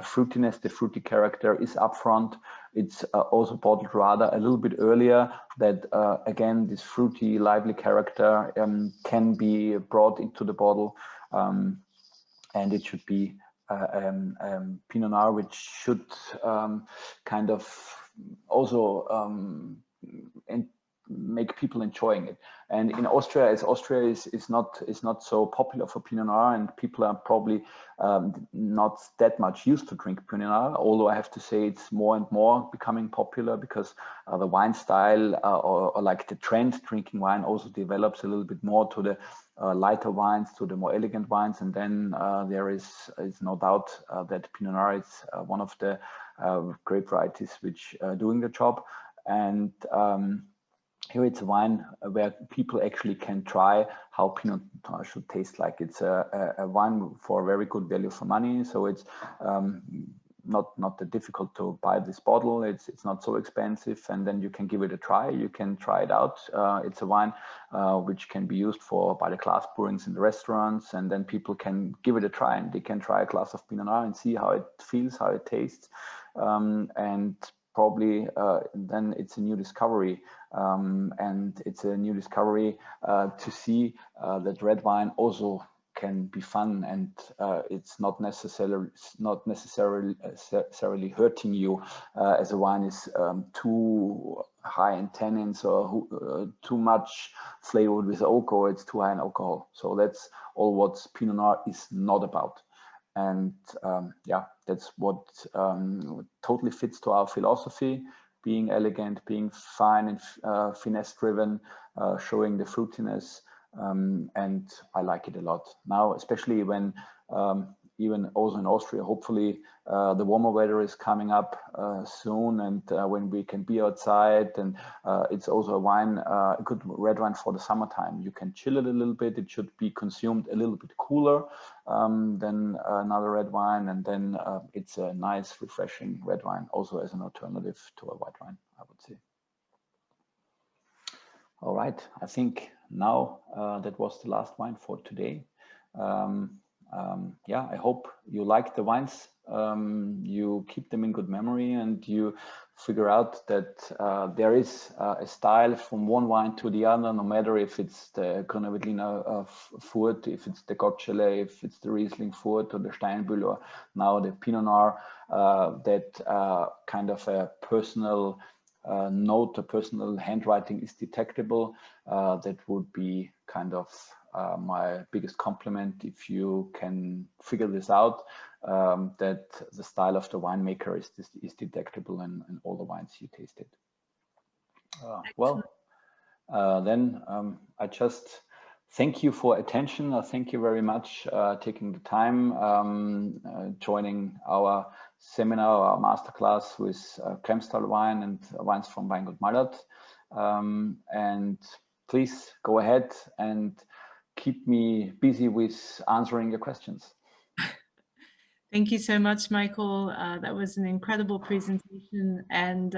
[SPEAKER 2] fruitiness, the fruity character is upfront. It's also bottled rather a little bit earlier, that again, this fruity, lively character can be brought into the bottle, and it should be Pinot Noir, which should kind of also make people enjoying it. And in Austria, as Austria is not so popular for Pinot Noir, and people are probably not that much used to drink Pinot Noir, although I have to say it's more and more becoming popular, because the wine style or like the trend drinking wine also develops a little bit more to the lighter wines, to the more elegant wines. And then there is no doubt that Pinot Noir is one of the grape varieties which are doing the job. And here it's a wine where people actually can try how Pinot Noir should taste like. It's a wine for very good value for money. So it's not that difficult to buy this bottle. It's not so expensive, and then you can give it a try. You can try it out. It's a wine which can be used by the glass pourings in the restaurants, and then people can give it a try, and they can try a glass of Pinot Noir and see how it feels, how it tastes, and probably then it's a new discovery, and it's a new discovery to see that red wine also can be fun, and it's not necessarily hurting you as a wine is too high in tannins or too much flavored with oak, or it's too high in alcohol. So that's all what Pinot Noir is not about. And yeah, that's what totally fits to our philosophy: being elegant, being fine and finesse driven, showing the fruitiness. And I like it a lot now, especially when even also in Austria, hopefully the warmer weather is coming up soon, and when we can be outside, and it's also a wine, a good red wine for the summertime. You can chill it a little bit. It should be consumed a little bit cooler than another red wine, and then it's a nice, refreshing red wine, also as an alternative to a white wine, I would say. All right, I think now that was the last wine for today. Yeah, I hope you like the wines, you keep them in good memory, and you figure out that there is a style from one wine to the other, no matter if it's the Grüne Furt, if it's the Gotschele, if it's the Riesling Furt or the Steinbühl, or now the Pinot Noir, that kind of a personal note, a personal handwriting is detectable. That would be kind of my biggest compliment if you can figure this out, that the style of the winemaker is detectable in all the wines you tasted. Well, then I just thank you for attention. Thank you very much taking the time, joining our seminar, our masterclass with Kremstal wine and wines from Weingut Malat. And please go ahead and keep me busy with answering your questions.
[SPEAKER 3] Thank you so much, Michael. That was an incredible presentation, and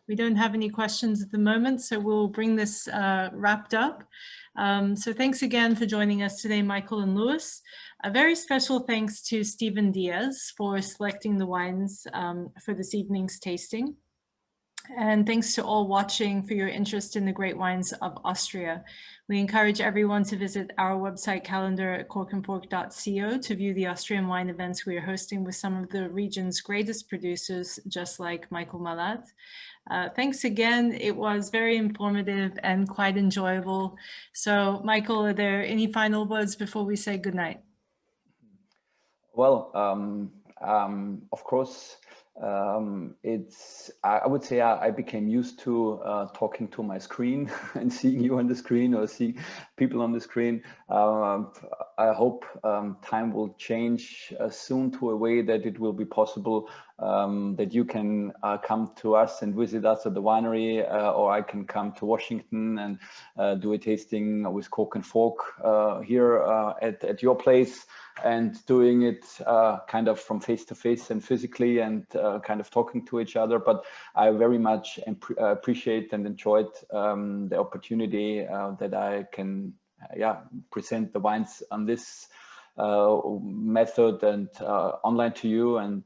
[SPEAKER 3] we don't have any questions at the moment, so we'll bring this wrapped up. So thanks again for joining us today, Michael and Lewis. A very special thanks to Stephen Diaz for selecting the wines for this evening's tasting. And thanks to all watching for your interest in the great wines of Austria. We encourage everyone to visit our website calendar at corkandfork.co to view the Austrian wine events we are hosting with some of the region's greatest producers, just like Michael Malat. Thanks again. It was very informative and quite enjoyable. So, Michael, are there any final words before we say goodnight?
[SPEAKER 2] Well, of course, I would say I became used to talking to my screen and seeing you on the screen or seeing people on the screen. I hope time will change soon to a way that it will be possible that you can come to us and visit us at the winery, or I can come to Washington and do a tasting with Cork Fork here at your place, and doing it kind of from face to face and physically, and kind of talking to each other. But I very much appreciate and enjoyed the opportunity that I can present the wines on this method and online to you. And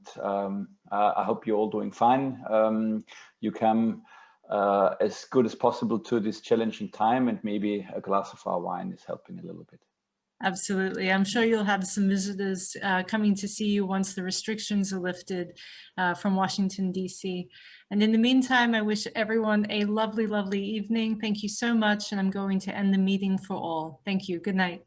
[SPEAKER 2] I hope you're all doing fine. You come as good as possible to this challenging time, and maybe a glass of our wine is helping a little bit.
[SPEAKER 3] Absolutely. I'm sure you'll have some visitors coming to see you once the restrictions are lifted from Washington, D.C. And in the meantime, I wish everyone a lovely, lovely evening. Thank you so much. And I'm going to end the meeting for all. Thank you. Good night.